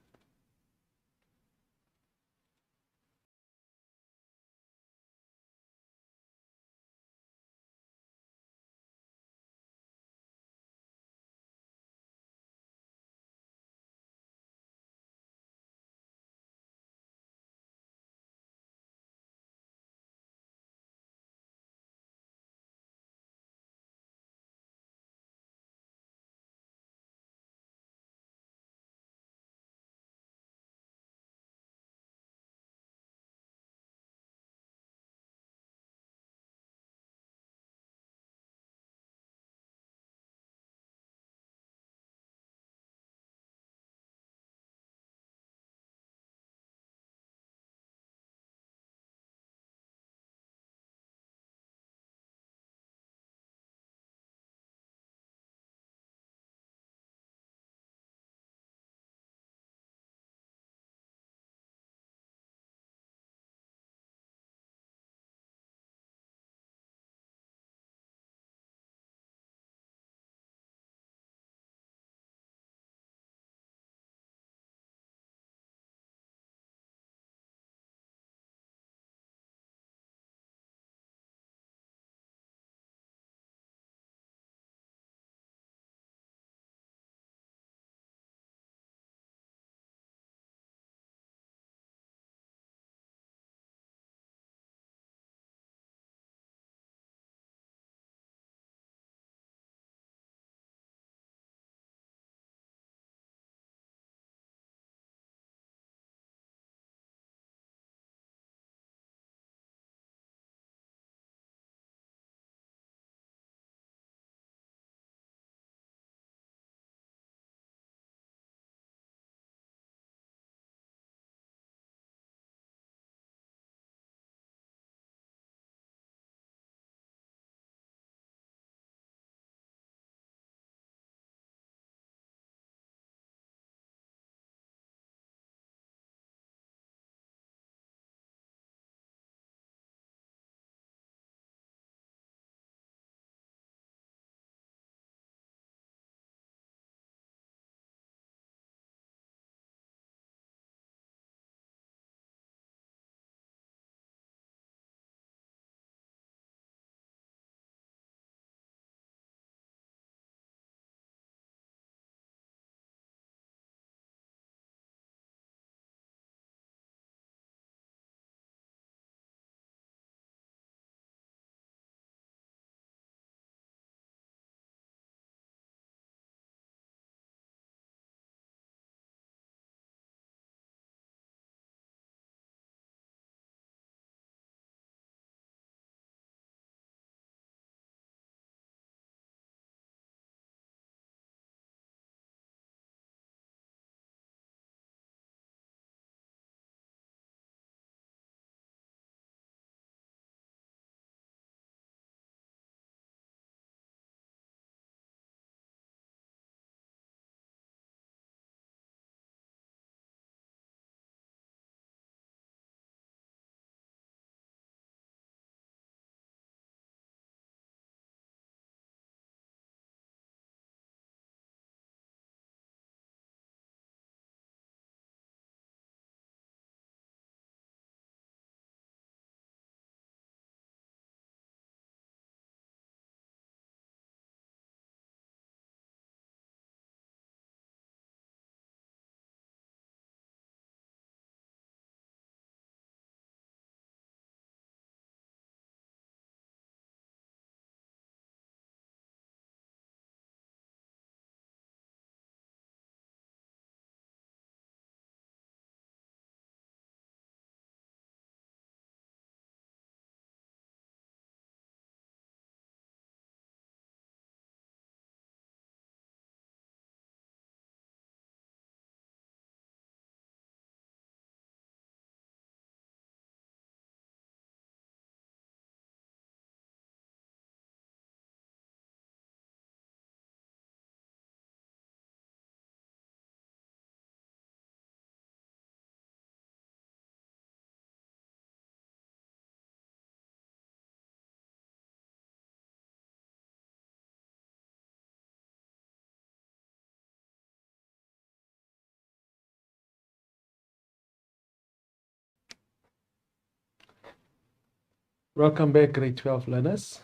Welcome back, grade 12 learners,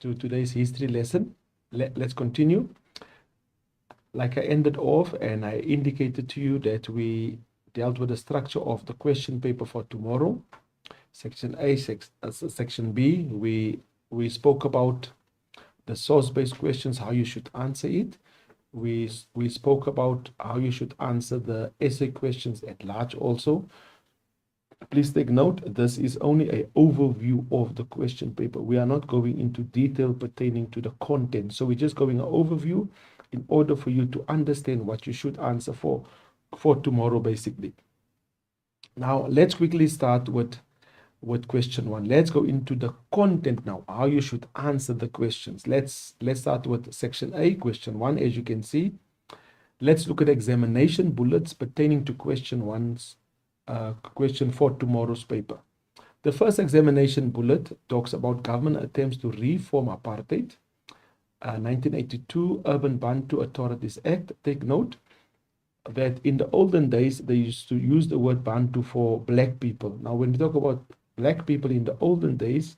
to today's history lesson. Let's continue. Like I ended off and I indicated to you that we dealt with the structure of the question paper for tomorrow. Section A, Section B, we spoke about the source-based questions, how you should answer it. We spoke about how you should answer the essay questions at large also. Please take note, this is only an overview of the question paper. We are not going into detail pertaining to the content. So we're just going an overview in order for you to understand what you should answer for tomorrow, basically. Now, let's quickly start with question 1. Let's go into the content now, how you should answer the questions. Let's start with section A, question 1, as you can see. Let's look at examination bullets pertaining to question 1's question for tomorrow's paper. The first examination bullet talks about government attempts to reform apartheid. 1982 Urban Bantu Authorities Act. Take note that in the olden days, they used to use the word Bantu for black people. Now, when we talk about black people in the olden days,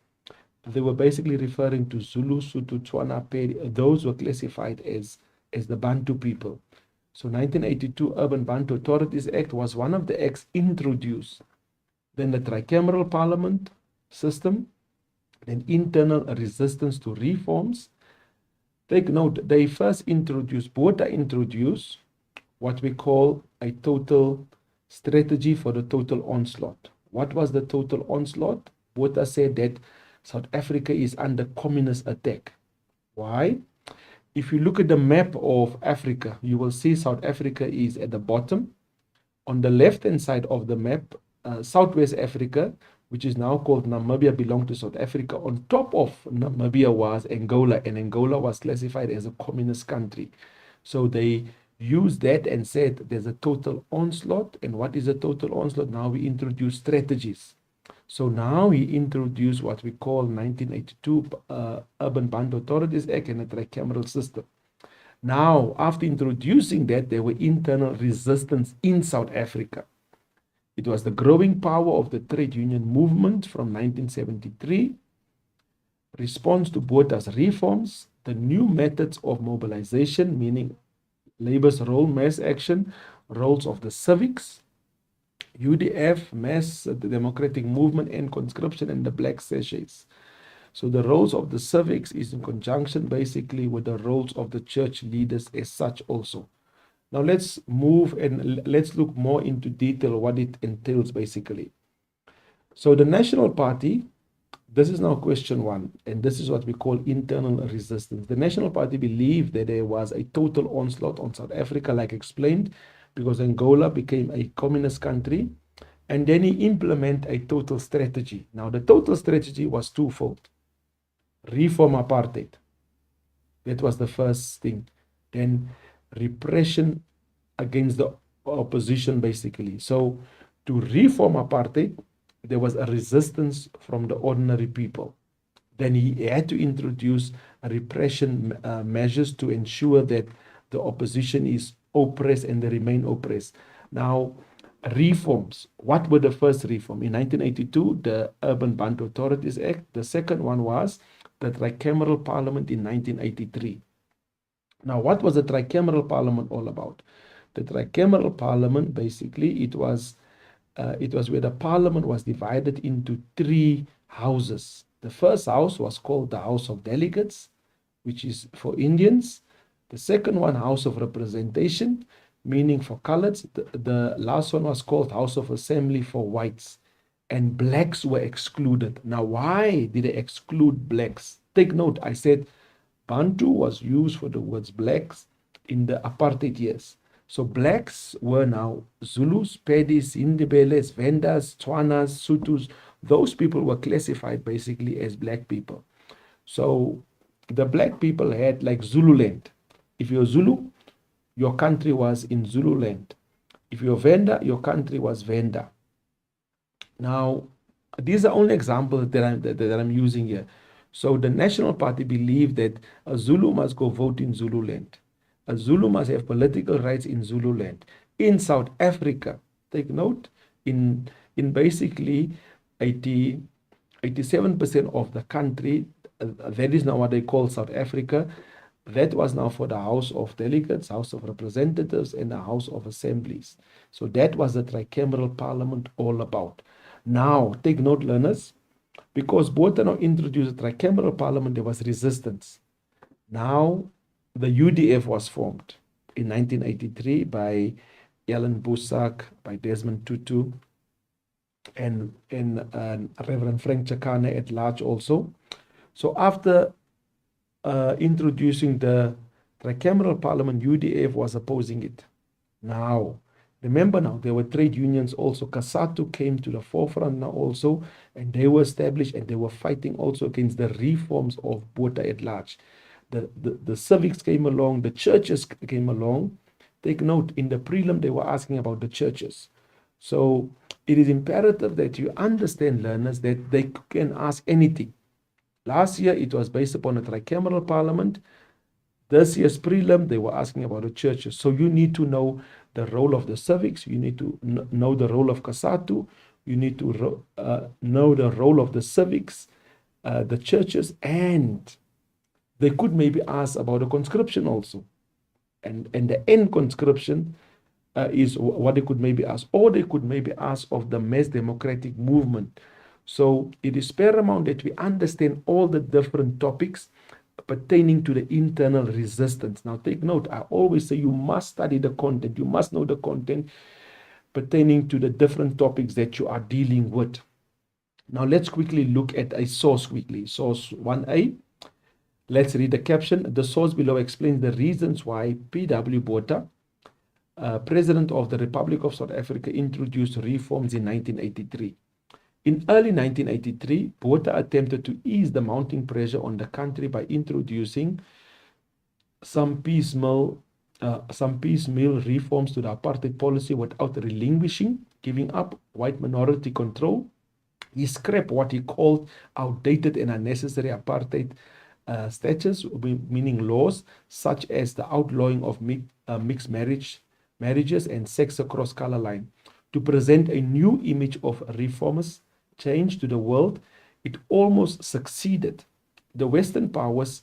they were basically referring to Zulu, Sotho, Tswana, Pedi. Those were classified as the Bantu people. So 1982 Urban Bantu Authorities Act was one of the acts introduced. Then the tricameral parliament system, then internal resistance to reforms. Take note, they first introduced, Botha introduced what we call a total strategy for the total onslaught. What was the total onslaught? Botha said that South Africa is under communist attack. Why? If you look at the map of Africa, you will see South Africa is at the bottom. On the left-hand side of the map, Southwest Africa, which is now called Namibia, belonged to South Africa. On top of Namibia was Angola, and Angola was classified as a communist country. So they used that and said there's a total onslaught. And what is a total onslaught? Now we introduce strategies. So now he introduced what we call 1982 Urban Bantu Authorities Act and a tricameral system. Now, after introducing that, there were internal resistance in South Africa. It was the growing power of the trade union movement from 1973, response to Botha's reforms, the new methods of mobilization, meaning labor's role, mass action, roles of the civics, UDF, mass, the democratic movement, and conscription, and the black sachets. So the roles of the civics is in conjunction basically with the roles of the church leaders as such also. Now let's move and let's look more into detail what it entails basically. So the National Party, this is now question 1, and this is what we call internal resistance. The National Party believed that there was a total onslaught on South Africa, like explained, because Angola became a communist country, and then he implemented a total strategy. Now, the total strategy was twofold. Reform apartheid. That was the first thing. Then repression against the opposition, basically. So to reform apartheid, there was a resistance from the ordinary people. Then he had to introduce repression measures to ensure that the opposition is oppressed and they remain oppressed. Now, reforms. What were the first reform? In 1982, the Urban Bantu Authorities Act. The second one was the tricameral parliament in 1983. Now, what was the tricameral parliament all about? The tricameral parliament, basically, it was where the parliament was divided into 3 houses. The first house was called the House of Delegates, which is for Indians. The second one, House of Representation, meaning for coloreds. The last one was called House of Assembly for whites. And blacks were excluded. Now, why did they exclude blacks? Take note, I said Bantu was used for the words blacks in the apartheid years. So blacks were now Zulus, Pedis, Indibeles, Vendas, Tswanas, Sothos. Those people were classified basically as black people. So the black people had like Zululand. If you're Zulu, your country was in Zululand. If you're Venda, your country was Venda. Now, these are only examples that I'm using here. So the National Party believed that a Zulu must go vote in Zululand. A Zulu must have political rights in Zululand. In South Africa, take note, in basically 82, 87% of the country, that is now what they call South Africa, that was now for the House of Delegates, House of Representatives, and the House of Assemblies. So that was the tricameral parliament all about. Now, take note, learners, because Botha now introduced the tricameral parliament, there was resistance. Now, the UDF was formed in 1983 by Ellen Boesak, by Desmond Tutu, and Reverend Frank Chakane at large also. So after introducing the tricameral parliament, UDF was opposing it. Now, remember now, there were trade unions also. COSATU came to the forefront now also, and they were established, and they were fighting also against the reforms of Botha at large. The civics came along, the churches came along. Take note, in the prelim, they were asking about the churches. So it is imperative that you understand, learners, that they can ask anything. Last year, it was based upon a tricameral parliament. This year's prelim, they were asking about the churches. So you need to know the role of the civics. You need to know the role of COSATU. You need to know the role of the civics, the churches, and they could maybe ask about the conscription also. And the end conscription is what they could maybe ask. Or they could maybe ask of the mass democratic movement. So it is paramount that we understand all the different topics pertaining to the internal resistance. Now take note, I always say you must study the content. You must know the content pertaining to the different topics that you are dealing with. Now let's quickly look at a source quickly. Source 1A. Let's read the caption. The source below explains the reasons why P.W. Botha, President of the Republic of South Africa, introduced reforms in 1983. In early 1983, Botha attempted to ease the mounting pressure on the country by introducing some piecemeal reforms to the apartheid policy without relinquishing, giving up white minority control. He scrapped what he called outdated and unnecessary apartheid statutes, meaning laws such as the outlawing of mixed marriages and sex across color line, to present a new image of reformist change to the world. It almost succeeded. The Western powers,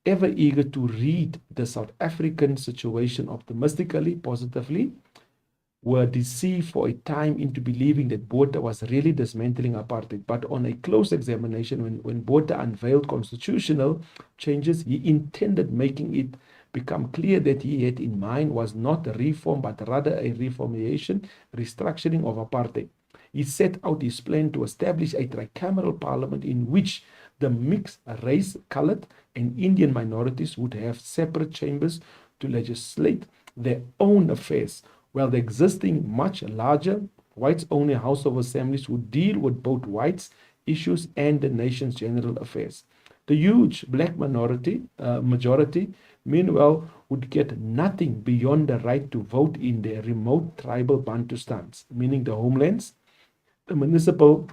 ever eager to read the South African situation optimistically, positively, were deceived for a time into believing that Botha was really dismantling apartheid. But on a close examination, when Botha unveiled constitutional changes, he intended making it become clear that he had in mind was not a reform, but rather a restructuring of apartheid. He set out his plan to establish a tricameral parliament in which the mixed race, colored, and Indian minorities would have separate chambers to legislate their own affairs, while the existing much larger whites-only House of Assemblies would deal with both whites issues and the nation's general affairs. The huge black majority, meanwhile, would get nothing beyond the right to vote in their remote tribal Bantustans, meaning the homelands. The municipal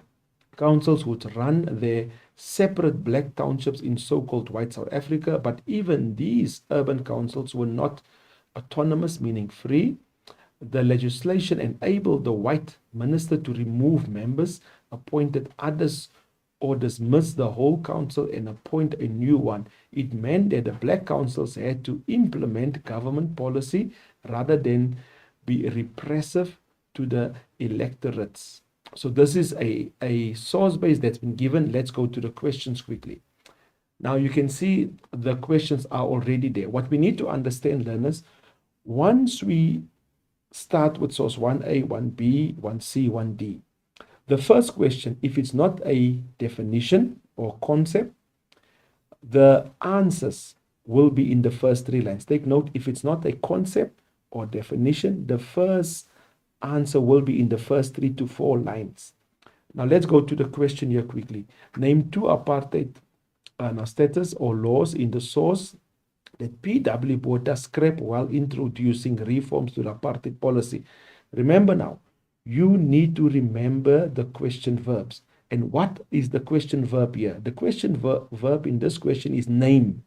councils would run their separate black townships in so-called white South Africa, but even these urban councils were not autonomous, meaning free. The legislation enabled the white minister to remove members, appointed others, or dismiss the whole council and appoint a new one. It meant that the black councils had to implement government policy rather than be repressive to the electorates. So this is a source base that's been given. Let's go to the questions quickly. Now you can see the questions are already there. What we need to understand, learners, once we start with source 1A, 1B, 1C, 1D, the first question, if it's not a definition or concept, the answers will be in the first three lines. Take note, if it's not a concept or definition, the first answer will be in the first 3 to 4 lines. Now let's go to the question here quickly. Name 2 apartheid status or laws in the source that P.W. Botha scrapped while introducing reforms to the apartheid policy. Remember now, you need to remember the question verbs. And what is the question verb here? The question verb in this question is name.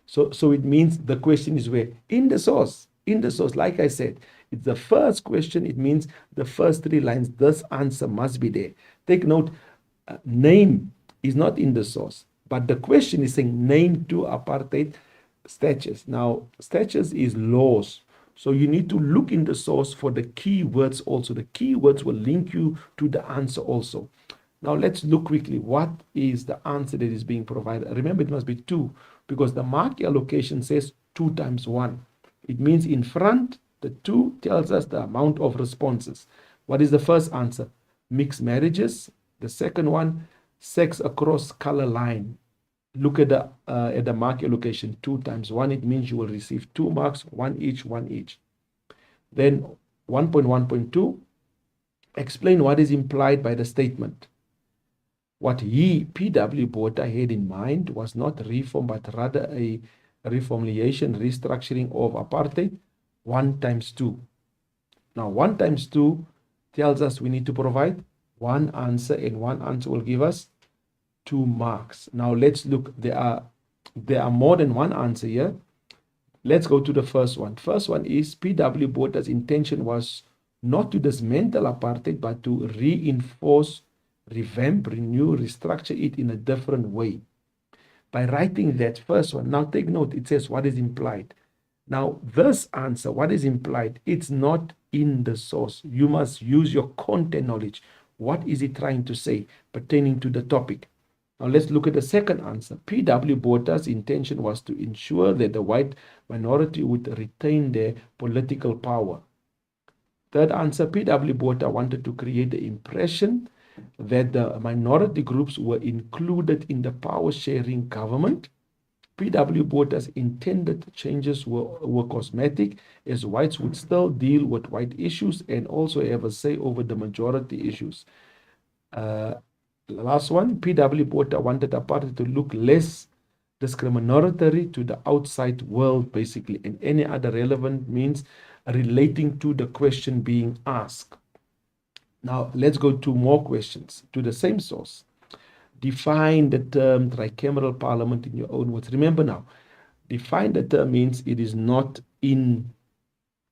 So it means the question is where? In the source. In the source, like I said, it's the first question. It means the first 3 lines. This answer must be there. Take note, Name is not in the source, but the question is saying name two apartheid statutes. Now, statutes is laws. So you need to look in the source for the key words also. The key words will link you to the answer also. Now let's look quickly. What is the answer that is being provided? Remember, it must be 2 because the mark allocation says 2 times 1. It means in front, the 2 tells us the amount of responses. What is the first answer? Mixed marriages. The second one, sex across color line. Look at the mark allocation, 2 times 1. It means you will receive 2 marks, 1 each, 1 each. Then 1.1.2, explain what is implied by the statement. What P.W. Botha had in mind was not reform, but rather a reformulation, restructuring of apartheid, 1 times 2. Now, 1 times 2 tells us we need to provide 1 answer, and 1 answer will give us 2 marks. Now, let's look. There are more than 1 answer here. Let's go to the first one. First one is P.W. Botha's intention was not to dismantle apartheid, but to reinforce, revamp, renew, restructure it in a different way. By writing that first one, now take note, it says what is implied. Now, this answer, what is implied, it's not in the source. You must use your content knowledge. What is it trying to say pertaining to the topic? Now, let's look at the second answer. P.W. Botha's intention was to ensure that the white minority would retain their political power. Third answer, P.W. Botha wanted to create the impression that the minority groups were included in the power-sharing government. P.W. Botha's intended changes were cosmetic, as whites would still deal with white issues and also have a say over the majority issues. The last one, P.W. Botha wanted apartheid to look less discriminatory to the outside world, basically, and any other relevant means relating to the question being asked. Now, let's go to more questions to the same source. Define the term tricameral parliament in your own words. Remember now, define the term means it is not in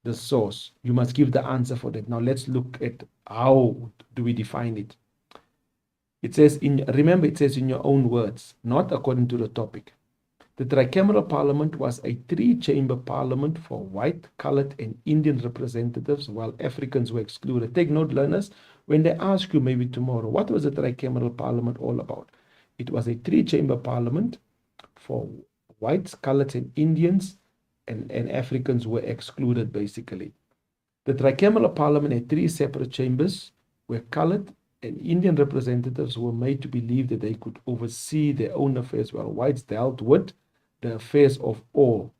the source. You must give the answer for that. Now, let's look at how do we define it. It says, remember, it says in your own words, not according to the topic. The tricameral parliament was a 3-chamber parliament for white, colored, and Indian representatives, while Africans were excluded. Take note, learners, when they ask you maybe tomorrow, what was the tricameral parliament all about? It was a 3-chamber parliament for whites, colored, and Indians, and Africans were excluded, basically. The tricameral parliament had 3 separate chambers where colored and Indian representatives were made to believe that they could oversee their own affairs, while whites dealt with the affairs of all.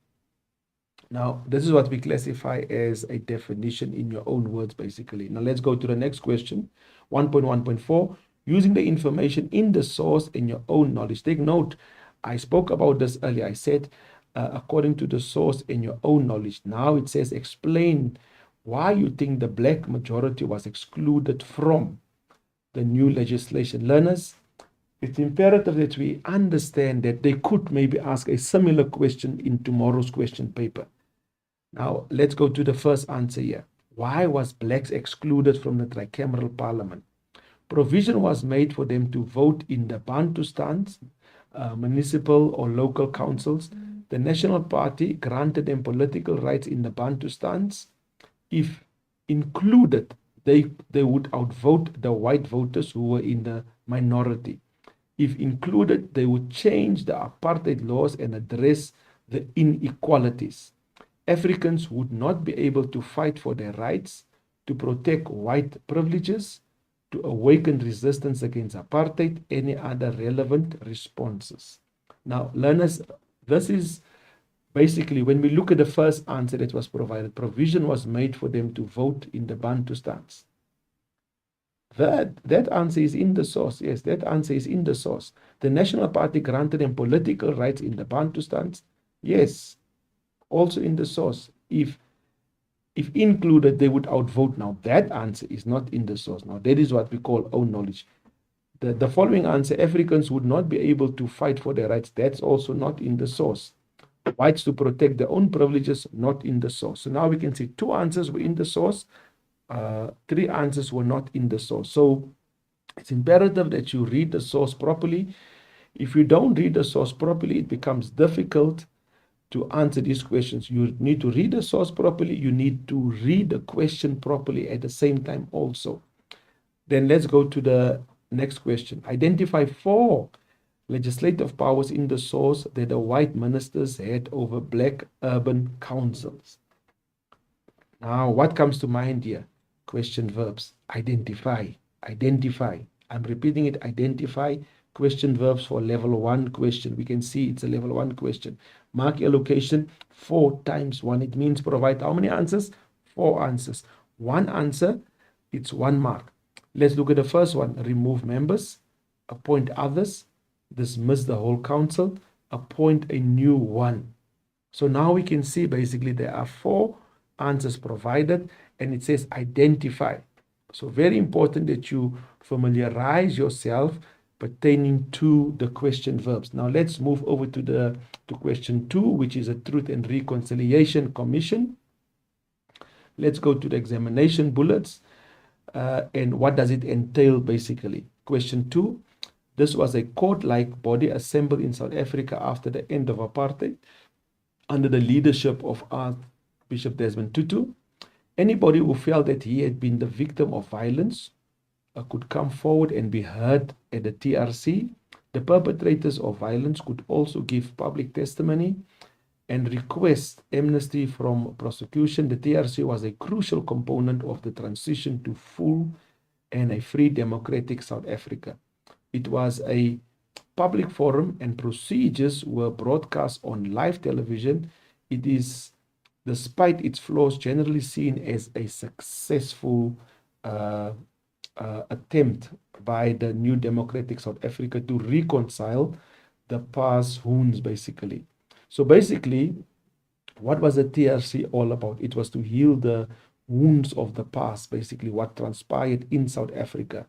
Now, this is what we classify as a definition in your own words, basically. Now, let's go to the next question. 1.1.4, using the information in the source in your own knowledge. Take note, I spoke about this earlier. I said, according to the source in your own knowledge. Now it says, explain why you think the black majority was excluded from the new legislation. Learners, it's imperative that we understand that they could maybe ask a similar question in tomorrow's question paper. Now, let's go to the first answer here. Why was blacks excluded from the tricameral parliament? Provision was made for them to vote in the Bantustans, municipal or local councils. The National Party granted them political rights in the Bantustans. If included, they would outvote the white voters who were in the minority. If included, they would change the apartheid laws and address the inequalities. Africans would not be able to fight for their rights, to protect white privileges, to awaken resistance against apartheid, any other relevant responses. Now, learners, this is basically, when we look at the first answer that was provided, provision was made for them to vote in the Bantustans. That answer is in the source. Yes, that answer is in the source. The National Party granted them political rights in the Bantustans. Yes, also in the source. If included, they would outvote. Now, that answer is not in the source. Now, that is what we call own knowledge. The following answer, Africans would not be able to fight for their rights. That's also not in the source. Whites to protect their own privileges, not in the source. So now we can see 2 answers were in the source. 3 answers were not in the source. So It's imperative that you read the source properly. If you don't read the source properly, it becomes difficult to answer these questions. You need to read the source properly. You need to read the question properly at the same time also. Then let's go to the next question. Identify 4 legislative powers in the source that the white ministers had over black urban councils. Now, what comes to mind here? Question verbs. Identify. Identify. I'm repeating it. Identify. Question verbs for level 1 question. We can see it's a level 1 question. Mark your location. 4 times 1. It means provide how many answers? 4 answers. 1 answer, it's 1 mark. Let's look at the first one. Remove members. Appoint others. Dismiss the whole council. Appoint a new one. So now we can see basically there are 4 answers provided, and it says identify. So very important that you familiarize yourself pertaining to the question verbs. Now let's move over to question 2, which is a Truth and Reconciliation Commission. Let's go to the examination bullets. And what does it entail basically? Question 2, this was a court-like body assembled in South Africa after the end of apartheid under the leadership of Archbishop Desmond Tutu. Anybody who felt that he had been the victim of violence could come forward and be heard at the TRC. The perpetrators of violence could also give public testimony and request amnesty from prosecution. The TRC was a crucial component of the transition to full and a free democratic South Africa. It was a public forum and procedures were broadcast on live television. It is, despite its flaws, generally seen as a successful attempt by the new democratic South Africa to reconcile the past wounds, basically. So basically, what was the TRC all about? It was to heal the wounds of the past, basically what transpired in South Africa.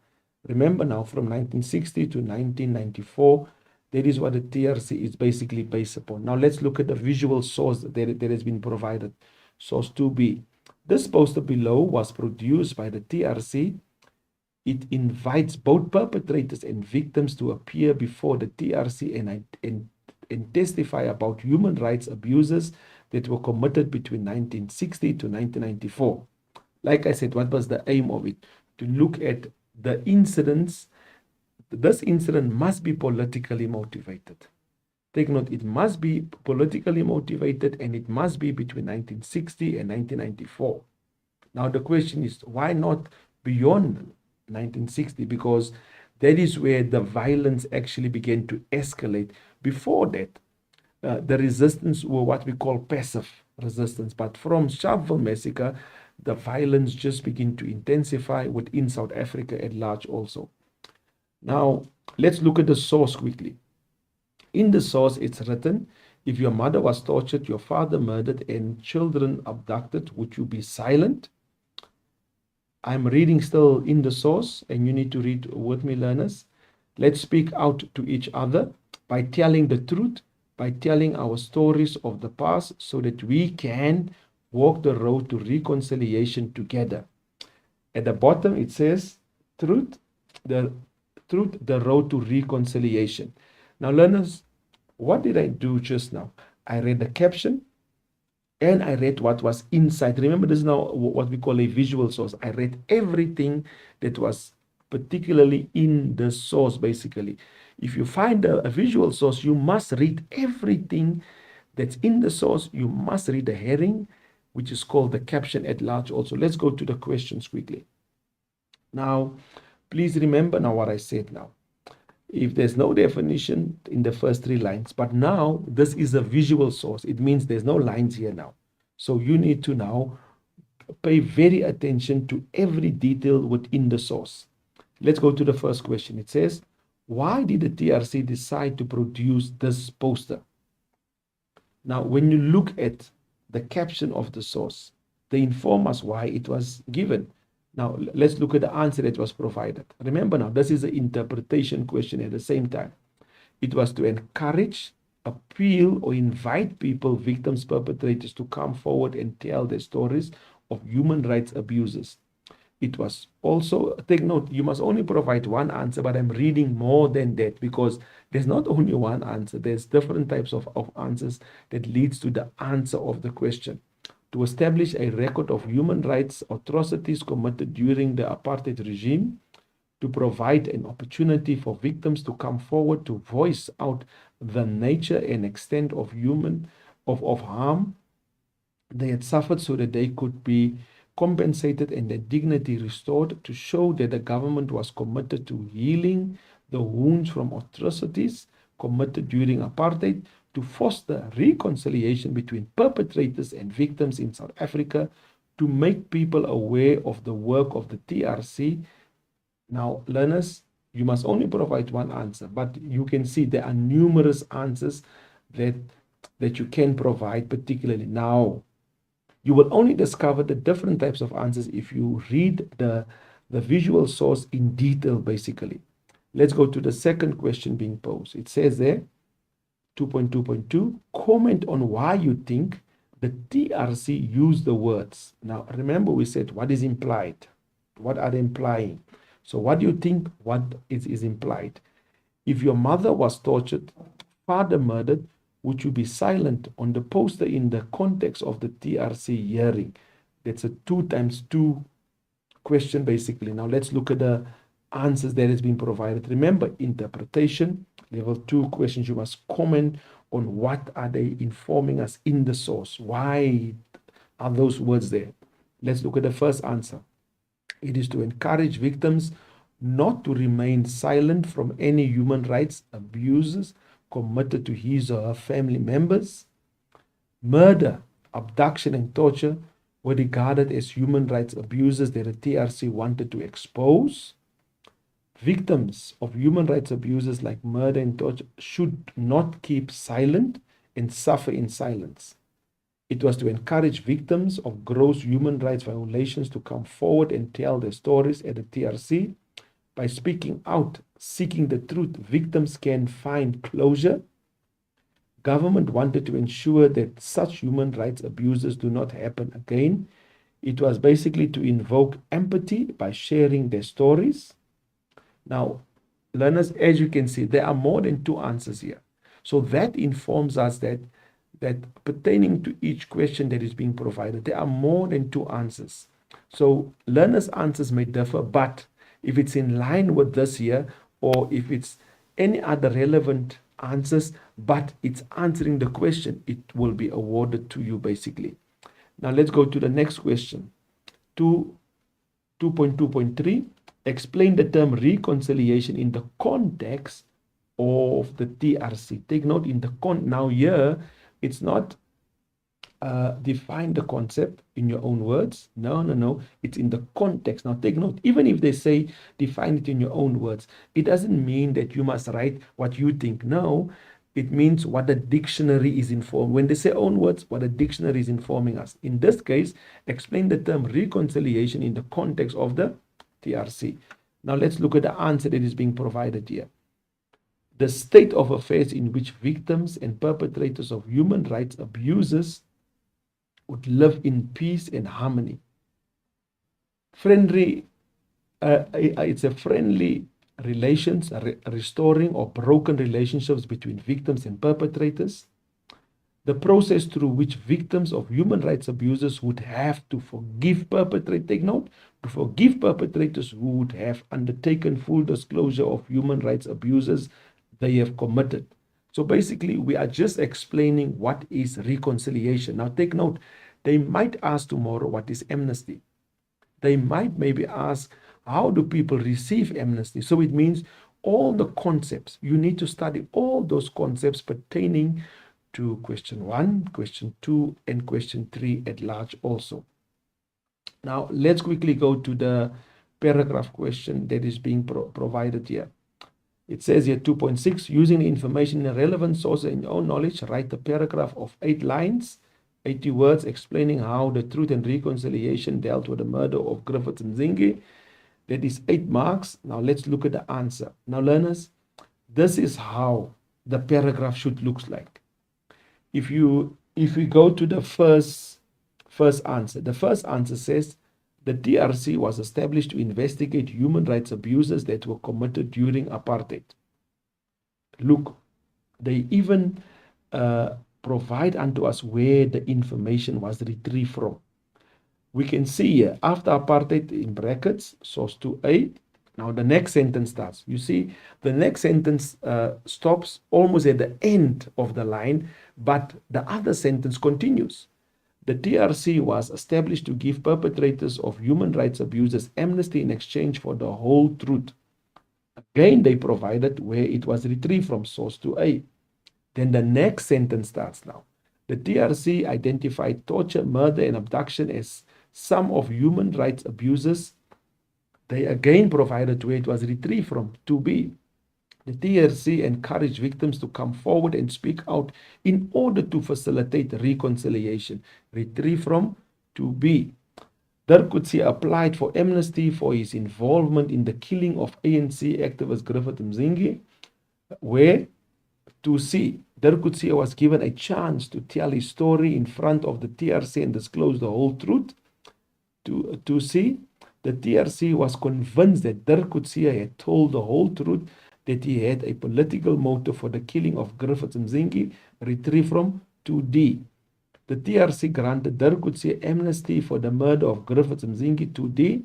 Remember now, from 1960 to 1994, that is what the TRC is basically based upon. Now let's look at the visual source that has been provided. Source 2B. This poster below was produced by the TRC. It invites both perpetrators and victims to appear before the TRC and testify about human rights abuses that were committed between 1960 to 1994. Like I said, what was the aim of it? To look at the incidents. This incident must be politically motivated. Take note, it must be politically motivated and it must be between 1960 and 1994. Now the question is, why not beyond 1960? Because that is where the violence actually began to escalate. Before that, the resistance were what we call passive resistance. But from Sharpeville massacre, the violence just began to intensify within South Africa at large also. Now, let's look at the source quickly. In the source, it's written, if your mother was tortured, your father murdered, and children abducted, would you be silent? I'm reading still in the source, and you need to read with me, learners. Let's speak out to each other by telling the truth, by telling our stories of the past so that we can walk the road to reconciliation together. At the bottom, it says, truth, the road to reconciliation. Now, learners, what did I do just now? I read the caption and I read what was inside. Remember, this is now what we call a visual source. I read everything that was particularly in the source, basically. If you find a visual source, you must read everything that's in the source. You must read the heading, which is called the caption at large also. Let's go to the questions quickly. Now, please remember now what I said now. If there's no definition in the first 3 lines, but now this is a visual source, it means there's no lines here now. So you need to now pay very attention to every detail within the source. Let's go to the first question. It says, why did the TRC decide to produce this poster? Now, when you look at the caption of the source, they inform us why it was given. Now, let's look at the answer that was provided. Remember now, this is an interpretation question at the same time. It was to encourage, appeal, or invite people, victims, perpetrators, to come forward and tell their stories of human rights abuses. It was also, take note, you must only provide one answer, but I'm reading more than that because there's not only one answer, there's different types of answers that leads to the answer of the question. To establish a record of human rights atrocities committed during the apartheid regime, to provide an opportunity for victims to come forward to voice out the nature and extent of harm they had suffered so that they could be compensated and their dignity restored, to show that the government was committed to healing the wounds from atrocities committed during apartheid, to foster reconciliation between perpetrators and victims in South Africa, to make people aware of the work of the TRC. Now, learners, you must only provide one answer, but you can see there are numerous answers that you can provide particularly. Now, you will only discover the different types of answers if you read the visual source in detail, basically. Let's go to the second question being posed. It says there, 2.2.2, comment on why you think the TRC used the words. Now, remember we said what is implied. What are they implying? So what do you think what is implied? If your mother was tortured, father murdered, would you be silent on the poster in the context of the TRC hearing? That's a 2 times 2 question, basically. Now let's look at the answers that has been provided. Remember, interpretation, level 2 questions, you must comment on what are they informing us in the source. Why are those words there? Let's look at the first answer. It is to encourage victims not to remain silent from any human rights abuses committed to his or her family members. Murder, abduction, and torture were regarded as human rights abuses that the TRC wanted to expose. Victims of human rights abuses like murder and torture should not keep silent and suffer in silence. It was to encourage victims of gross human rights violations to come forward and tell their stories at the TRC. By speaking out, seeking the truth, victims can find closure. Government wanted to ensure that such human rights abuses do not happen again. It was basically to invoke empathy by sharing their stories. Now, learners, as you can see, there are more than 2 answers here. So that informs us that pertaining to each question that is being provided, there are more than 2 answers. So learners' answers may differ, but if it's in line with this here, or if it's any other relevant answers, but it's answering the question, it will be awarded to you, basically. Now let's go to the next question. 2.2.3, explain the term reconciliation in the context of the TRC. Take note in the now here, it's not define the concept in your own words. No. It's in the context. Now take note, even if they say define it in your own words, it doesn't mean that you must write what you think. No, it means what the dictionary is informed. When they say own words, what the dictionary is informing us. In this case, explain the term reconciliation in the context of the TRC. Now let's look at the answer that is being provided here. The state of affairs in which victims and perpetrators of human rights abuses would live in peace and harmony. It's a friendly relations, restoring or broken relationships between victims and perpetrators. The process through which victims of human rights abuses would have to forgive perpetrators. Take note, to forgive perpetrators who would have undertaken full disclosure of human rights abuses they have committed. So basically, we are just explaining what is reconciliation. Now take note, they might ask tomorrow, what is amnesty? They might maybe ask, how do people receive amnesty? So it means all the concepts. You need to study all those concepts pertaining to question 1, question 2, and question 3 at large also. Now, let's quickly go to the paragraph question that is being provided here. It says here 2.6, using the information in a relevant source in your own knowledge, write a paragraph of 8 lines, 80 words explaining how the Truth and Reconciliation dealt with the murder of Griffith Mzimba. That is 8 marks. Now let's look at the answer. Now learners, this is how the paragraph should look like. If we go to the first answer, the first answer says The TRC was established to investigate human rights abuses that were committed during apartheid. Look, they even provide unto us where the information was retrieved from. We can see here, after apartheid, in brackets, source 2A. Now the next sentence starts. You see, the next sentence stops almost at the end of the line, but the other sentence continues. The TRC was established to give perpetrators of human rights abuses amnesty in exchange for the whole truth. Again, they provided where it was retrieved from, source 2A. Then the next sentence starts now. The TRC identified torture, murder, and abduction as some of human rights abuses. They again provided where it was retrieved from, 2B. The TRC encouraged victims to come forward and speak out in order to facilitate reconciliation, retrieved from 2B. Dirk Coetzee applied for amnesty for his involvement in the killing of ANC activist Griffith Mzimba, where 2C. Dirk Coetzee was given a chance to tell his story in front of the TRC and disclose the whole truth. 2C. The TRC was convinced that Dirk Coetzee had told the whole truth, that he had a political motive for the killing of Griffith Mzimba, retrieved from 2D. The TRC granted Dirk Coetzee amnesty for the murder of Griffith Mzimba, 2D.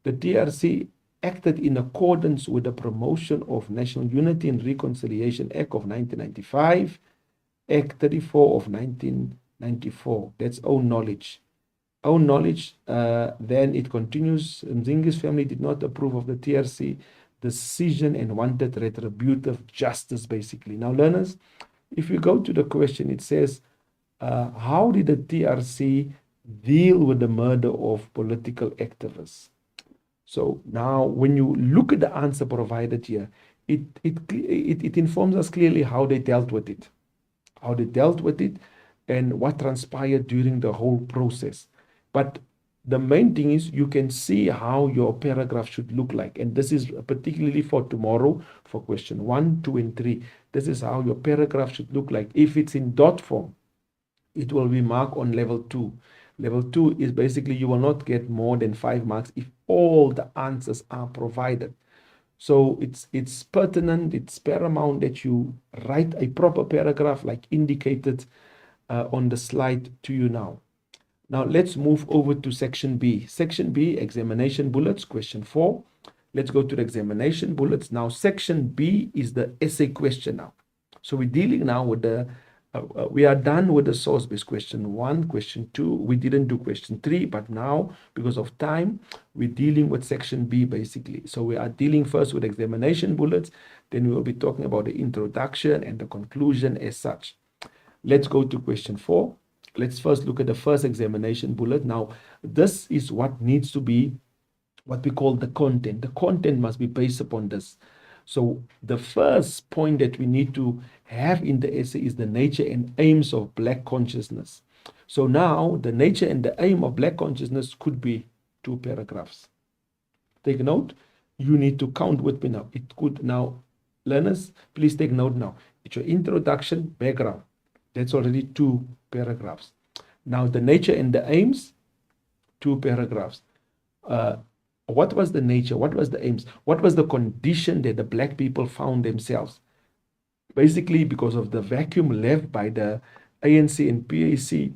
The TRC acted in accordance with the Promotion of National Unity and Reconciliation Act of 1995, Act 34 of 1994. That's own knowledge. Own knowledge, then it continues. Mzingi's family did not approve of the TRC decision and wanted retributive justice, basically. Now, learners, if you go to the question, it says, how did the TRC deal with the murder of political activists? So now, when you look at the answer provided here, it informs us clearly how they dealt with it, and what transpired during the whole process. But the main thing is you can see how your paragraph should look like. And this is particularly for tomorrow, for question 1, 2, and 3. This is how your paragraph should look like. If it's in dot form, it will be marked on level 2. Level 2 is basically you will not get more than 5 marks if all the answers are provided. So it's pertinent, it's paramount that you write a proper paragraph like indicated on the slide to you now. Now let's move over to section B. Section B, examination bullets, question 4. Let's go to the examination bullets. Now section B is the essay question now. So we're dealing now with the, we are done with the source-based question 1, question 2. We didn't do question 3, but now because of time, we're dealing with section B basically. So we are dealing first with examination bullets, then we will be talking about the introduction and the conclusion as such. Let's go to question 4. Let's first look at the first examination bullet. Now, this is what needs to be what we call the content. The content must be based upon this. So the first point that we need to have in the essay is the nature and aims of Black consciousness. So now, the nature and the aim of Black consciousness could be 2 paragraphs. Take note. You need to count with me now. It could now, learners, please take note now. It's your introduction, background. That's already 2 paragraphs. Now, the nature and the aims, 2 paragraphs. What was the nature? What was the aims? What was the condition that the Black people found themselves? Basically, because of the vacuum left by the ANC and PAC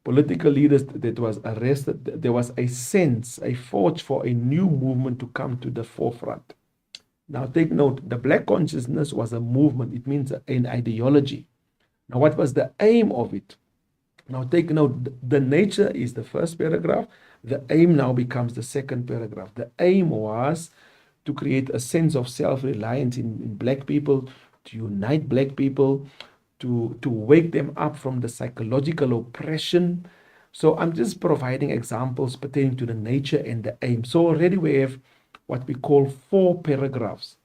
political leaders that was arrested, there was a sense, a forge for a new movement to come to the forefront. Now, take note, the Black consciousness was a movement. It means an ideology. Now, what was the aim of it? Now, take note, the nature is the first paragraph. The aim now becomes the second paragraph. The aim was to create a sense of self-reliance in Black people, to unite Black people, to wake them up from the psychological oppression. So I'm just providing examples pertaining to the nature and the aim. So already we have what we call 4 paragraphs.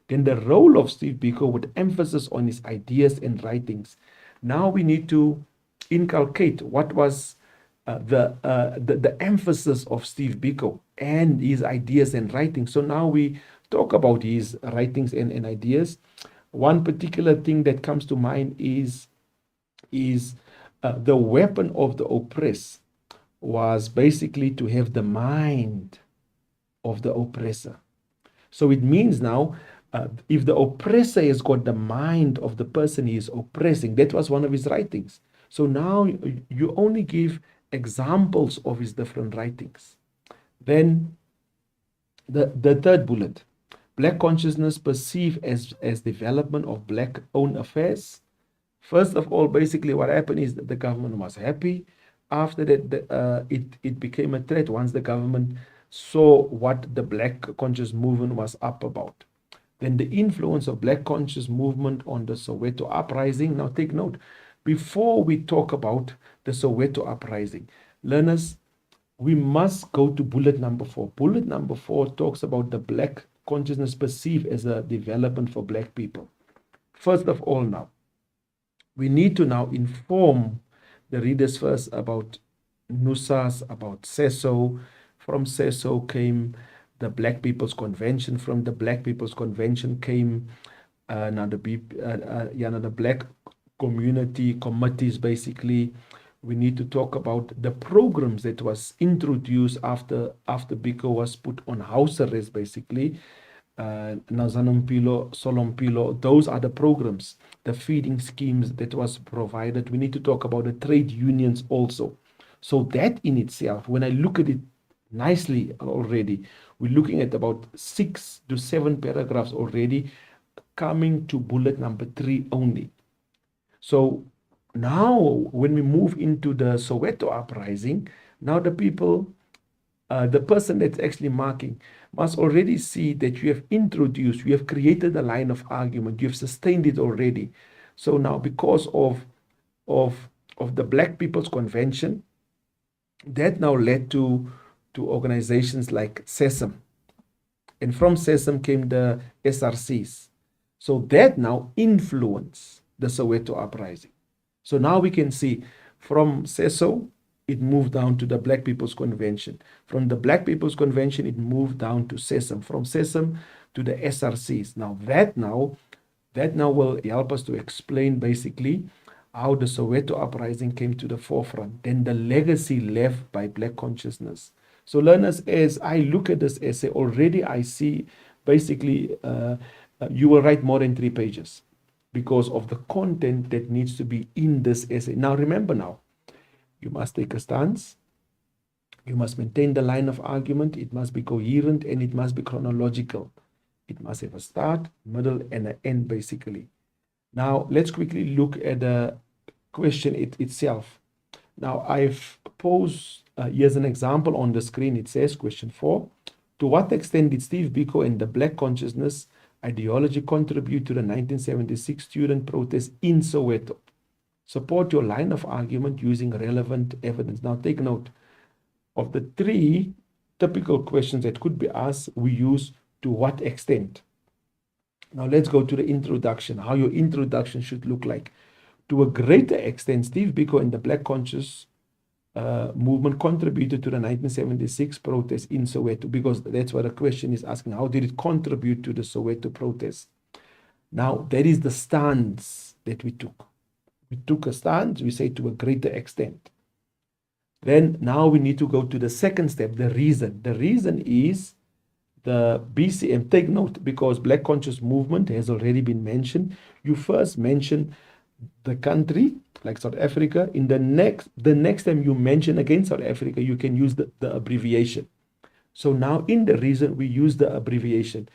Then the role of Steve Biko with emphasis on his ideas and writings. Now we need to inculcate what was the emphasis of Steve Biko and his ideas and writings. So now we talk about his writings and ideas. One particular thing that comes to mind is the weapon of the oppressed. was basically to have the mind of the oppressor. So it means now, if the oppressor has got the mind of the person he is oppressing, that was one of his writings. So now you only give examples of his different writings. Then the third bullet, black consciousness perceived as development of black owned affairs. First of all, basically what happened is that the government was happy. After that, it became a threat once the government saw what the black conscious movement was up about. Then the influence of black conscious movement on the Soweto uprising. Now take note, before we talk about the Soweto uprising, learners, we must go to bullet number 4. Bullet number 4 talks about the black consciousness perceived as a development for black people. First of all, now, we need to now inform the readers first about NUSAS, about CESO. From CESO came the Black People's Convention. From the Black People's Convention came the Black Community Committees, basically. We need to talk about the programs that was introduced after Biko was put on house arrest, basically. Nazanompilo, Solompilo, those are the programs, the feeding schemes that was provided. We need to talk about the trade unions also. So that in itself, when I look at it nicely already, we're looking at about 6 to 7 paragraphs already, coming to bullet number 3 only. So now when we move into the Soweto uprising, now the people, the person that's actually marking must already see that you have introduced, you have created a line of argument, you have sustained it already. So now because of the Black People's Convention, that now led to organizations like SESAM. And from SESAM came the SRCs. So that now influenced the Soweto uprising. So now we can see from CESO, it moved down to the Black People's Convention. From the Black People's Convention, it moved down to SESAM. From SESAM to the SRCs. Now that will help us to explain basically how the Soweto uprising came to the forefront. Then the legacy left by Black consciousness. So learners, as I look at this essay, already I see basically you will write more than 3 pages because of the content that needs to be in this essay. Now remember now, you must take a stance. You must maintain the line of argument. It must be coherent and it must be chronological. It must have a start, middle, and an end, basically. Now, let's quickly look at the question itself. Now, I've posed, here's an example on the screen. It says, question 4, to what extent did Steve Biko and the Black consciousness ideology contribute to the 1976 student protest in Soweto? Support your line of argument using relevant evidence. Now take note of the 3 typical questions that could be asked. We use to what extent. Now let's go to the introduction, how your introduction should look like. To a greater extent, Steve Biko and the Black conscious movement contributed to the 1976 protest in Soweto, because that's what the question is asking. How did it contribute to the Soweto protest? Now, that is the stance that we took. We took a stance, we say to a greater extent. Then now we need to go to the second step, the reason. The reason is the BCM. Take note, because Black conscious movement has already been mentioned. You first mention the country, like South Africa. In the next time you mention again South Africa, you can use the abbreviation. So now in the reason, we use the abbreviation.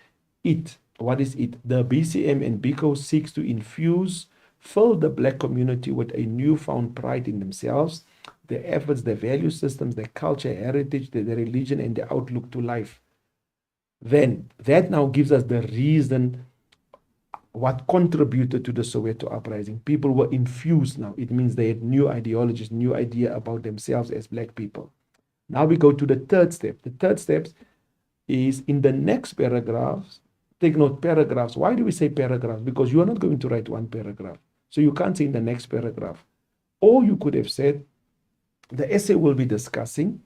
IT. What is it? The BCM and Biko seeks to fill the Black community with a newfound pride in themselves, their efforts, their value systems, their culture, heritage, their religion, and their outlook to life. Then that now gives us the reason what contributed to the Soweto uprising. People were infused now. It means they had new ideologies, new idea about themselves as Black people. Now we go to the third step. The third step is in the next paragraphs. Take note, paragraphs. Why do we say paragraphs? Because you are not going to write one paragraph. So you can't say in the next paragraph. Or you could have said, the essay will be discussing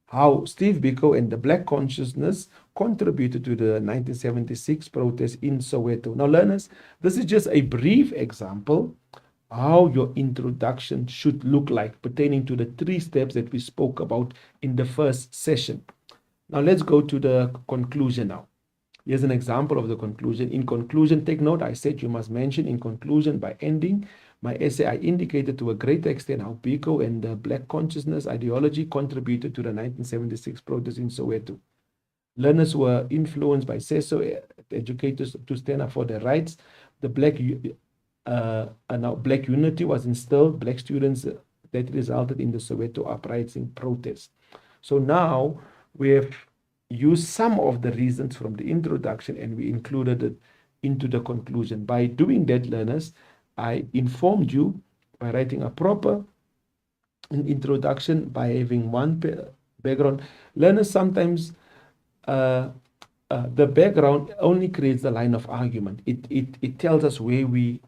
how Steve Biko and the Black consciousness contributed to the 1976 protest in Soweto. Now, learners, this is just a brief example how your introduction should look like pertaining to the 3 steps that we spoke about in the first session. Now let's go to the conclusion now. Here's an example of the conclusion. In conclusion, take note, I said you must mention in conclusion by ending my essay. I indicated to a great extent how Biko and the Black consciousness ideology contributed to the 1976 protests in Soweto. Learners were influenced by CESO educators to stand up for their rights. The Black unity was instilled. Black students that resulted in the Soweto uprising protest. So now we have used some of the reasons from the introduction and we included it into the conclusion. By doing that, learners, I informed you by writing a proper introduction, by having one background. Learners sometimes the background only creates the line of argument. It tells us where we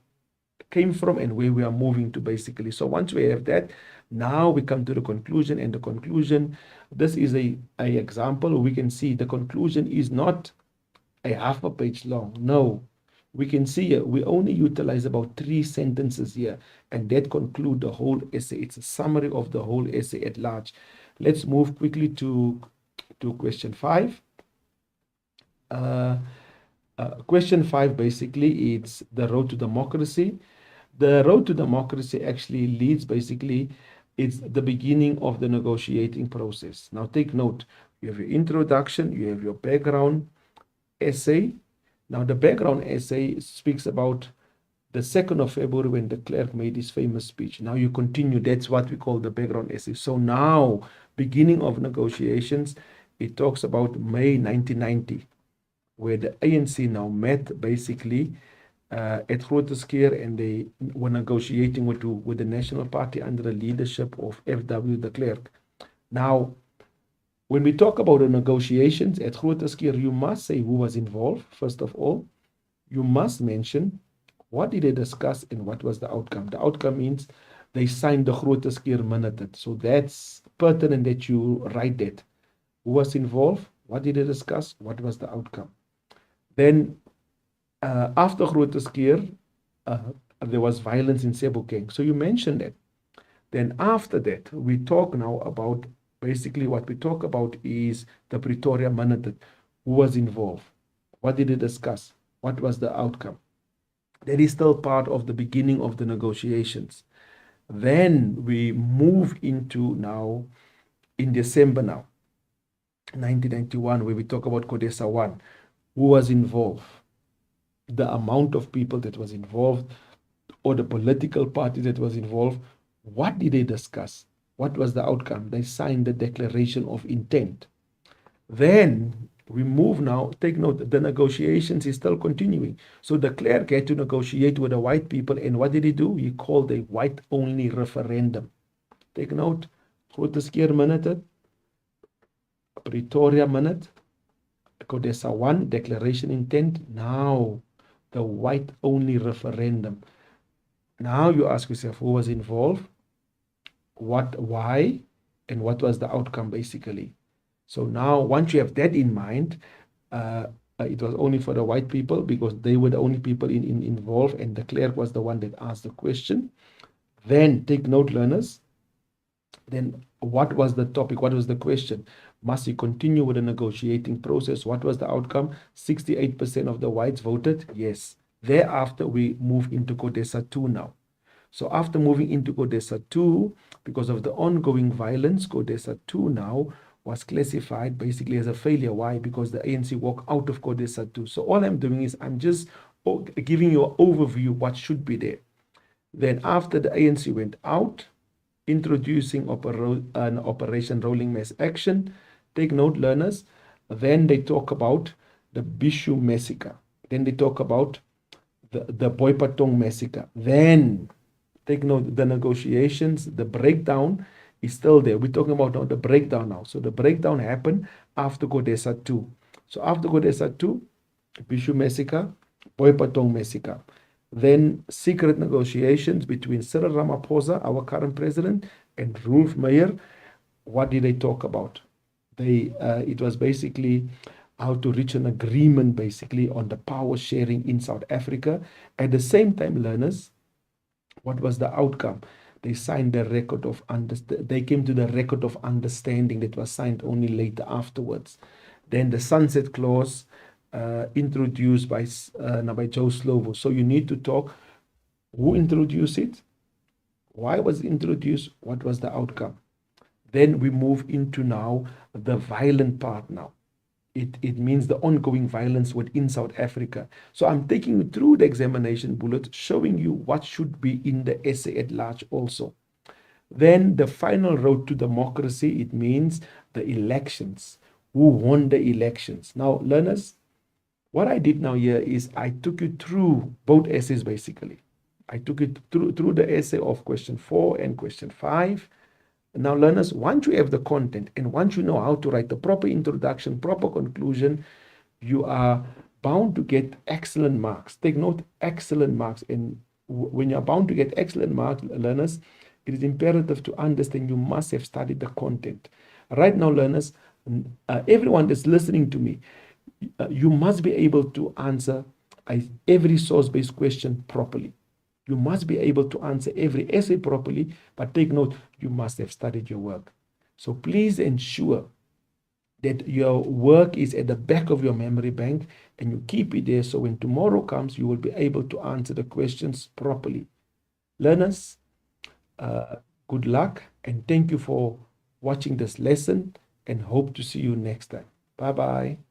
came from and where we are moving to, basically. So once we have that, now we come to the conclusion, and the conclusion, this is a example. We can see the conclusion is not a half a page long. No, we can see we only utilize about 3 sentences here, and that conclude the whole essay. It's a summary of the whole essay at large. Let's move quickly to question 5. Question 5, basically, it's the road to democracy. The road to democracy actually leads, basically, it's the beginning of the negotiating process. Now take note, you have your introduction, you have your background essay. Now the background essay speaks about the 2nd of February when de Klerk made his famous speech. Now you continue, that's what we call the background essay. So now, beginning of negotiations, it talks about May 1990, where the ANC now met, basically, at Groote Schuur, and they were negotiating with the National Party under the leadership of F.W. de Klerk. Now, when we talk about the negotiations at Groote Schuur, you must say who was involved, first of all. You must mention what did they discuss and what was the outcome. The outcome means they signed the Groote Schuur Minute. So that's pertinent that you write that. Who was involved? What did they discuss? What was the outcome? Then after Groote Schuur, there was violence in Sebokeng. So you mentioned that. Then after that, we talk now about, basically what we talk about is the Pretoria Minute. Who was involved? What did they discuss? What was the outcome? That is still part of the beginning of the negotiations. Then we move into now, in December now, 1991, where we talk about CODESA 1. Who was involved? The amount of people that was involved, or the political party that was involved. What did they discuss? What was the outcome? They signed the declaration of intent. Then we move now, take note, the negotiations is still continuing. So de Klerk had to negotiate with the white people, and what did he do? He called a white-only referendum. Take note, Groote Schuur Minute, Pretoria Minute, CODESA 1, declaration intent, now the white-only referendum. Now you ask yourself, who was involved? What, why, and what was the outcome, basically? So now, once you have that in mind, it was only for the white people because they were the only people involved, and de Klerk was the one that asked the question. Then, take note, learners. Then, what was the topic? What was the question? Must you continue with the negotiating process? What was the outcome? 68% of the whites voted yes. Thereafter, we move into CODESA 2 now. So after moving into CODESA 2, because of the ongoing violence, CODESA 2 now was classified basically as a failure. Why? Because the ANC walked out of CODESA 2. So all I'm doing is I'm just giving you an overview what should be there. Then after the ANC went out, introducing an Operation Rolling Mass Action. Take note, learners. Then they talk about the Bishu massacre. Then they talk about the Boipatong massacre. Then, take note, the negotiations, the breakdown is still there. We're talking about the breakdown now. So the breakdown happened after CODESA 2. So after CODESA 2, Bishu massacre, Boipatong massacre. Then secret negotiations between Cyril Ramaphosa, our current president, and Rolf Meyer. What did they talk about? It was basically how to reach an agreement basically on the power sharing in South Africa. At the same time, learners, What was the outcome? They signed the record of they came to the record of understanding that was signed only later afterwards. Then the sunset clause introduced by Joe Slovo. So you need to talk who introduced it, why was it introduced, what was the outcome. Then we move into now the violent part now. It means the ongoing violence within South Africa. So I'm taking you through the examination bullet, showing you what should be in the essay at large also. Then the final road to democracy, it means the elections. Who won the elections? Now, learners, what I did now here is I took you through both essays basically. I took it through the essay of question 4 and question 5. Now, learners, once you have the content and once you know how to write the proper introduction, proper conclusion, you are bound to get excellent marks. Take note, excellent marks. And when you're bound to get excellent marks, learners, it is imperative to understand you must have studied the content. Right now, learners, everyone that's listening to me, you must be able to answer every source-based question properly. You must be able to answer every essay properly, but take note, you must have studied your work. So please ensure that your work is at the back of your memory bank and you keep it there so when tomorrow comes, you will be able to answer the questions properly. Learners, good luck and thank you for watching this lesson and hope to see you next time. Bye-bye.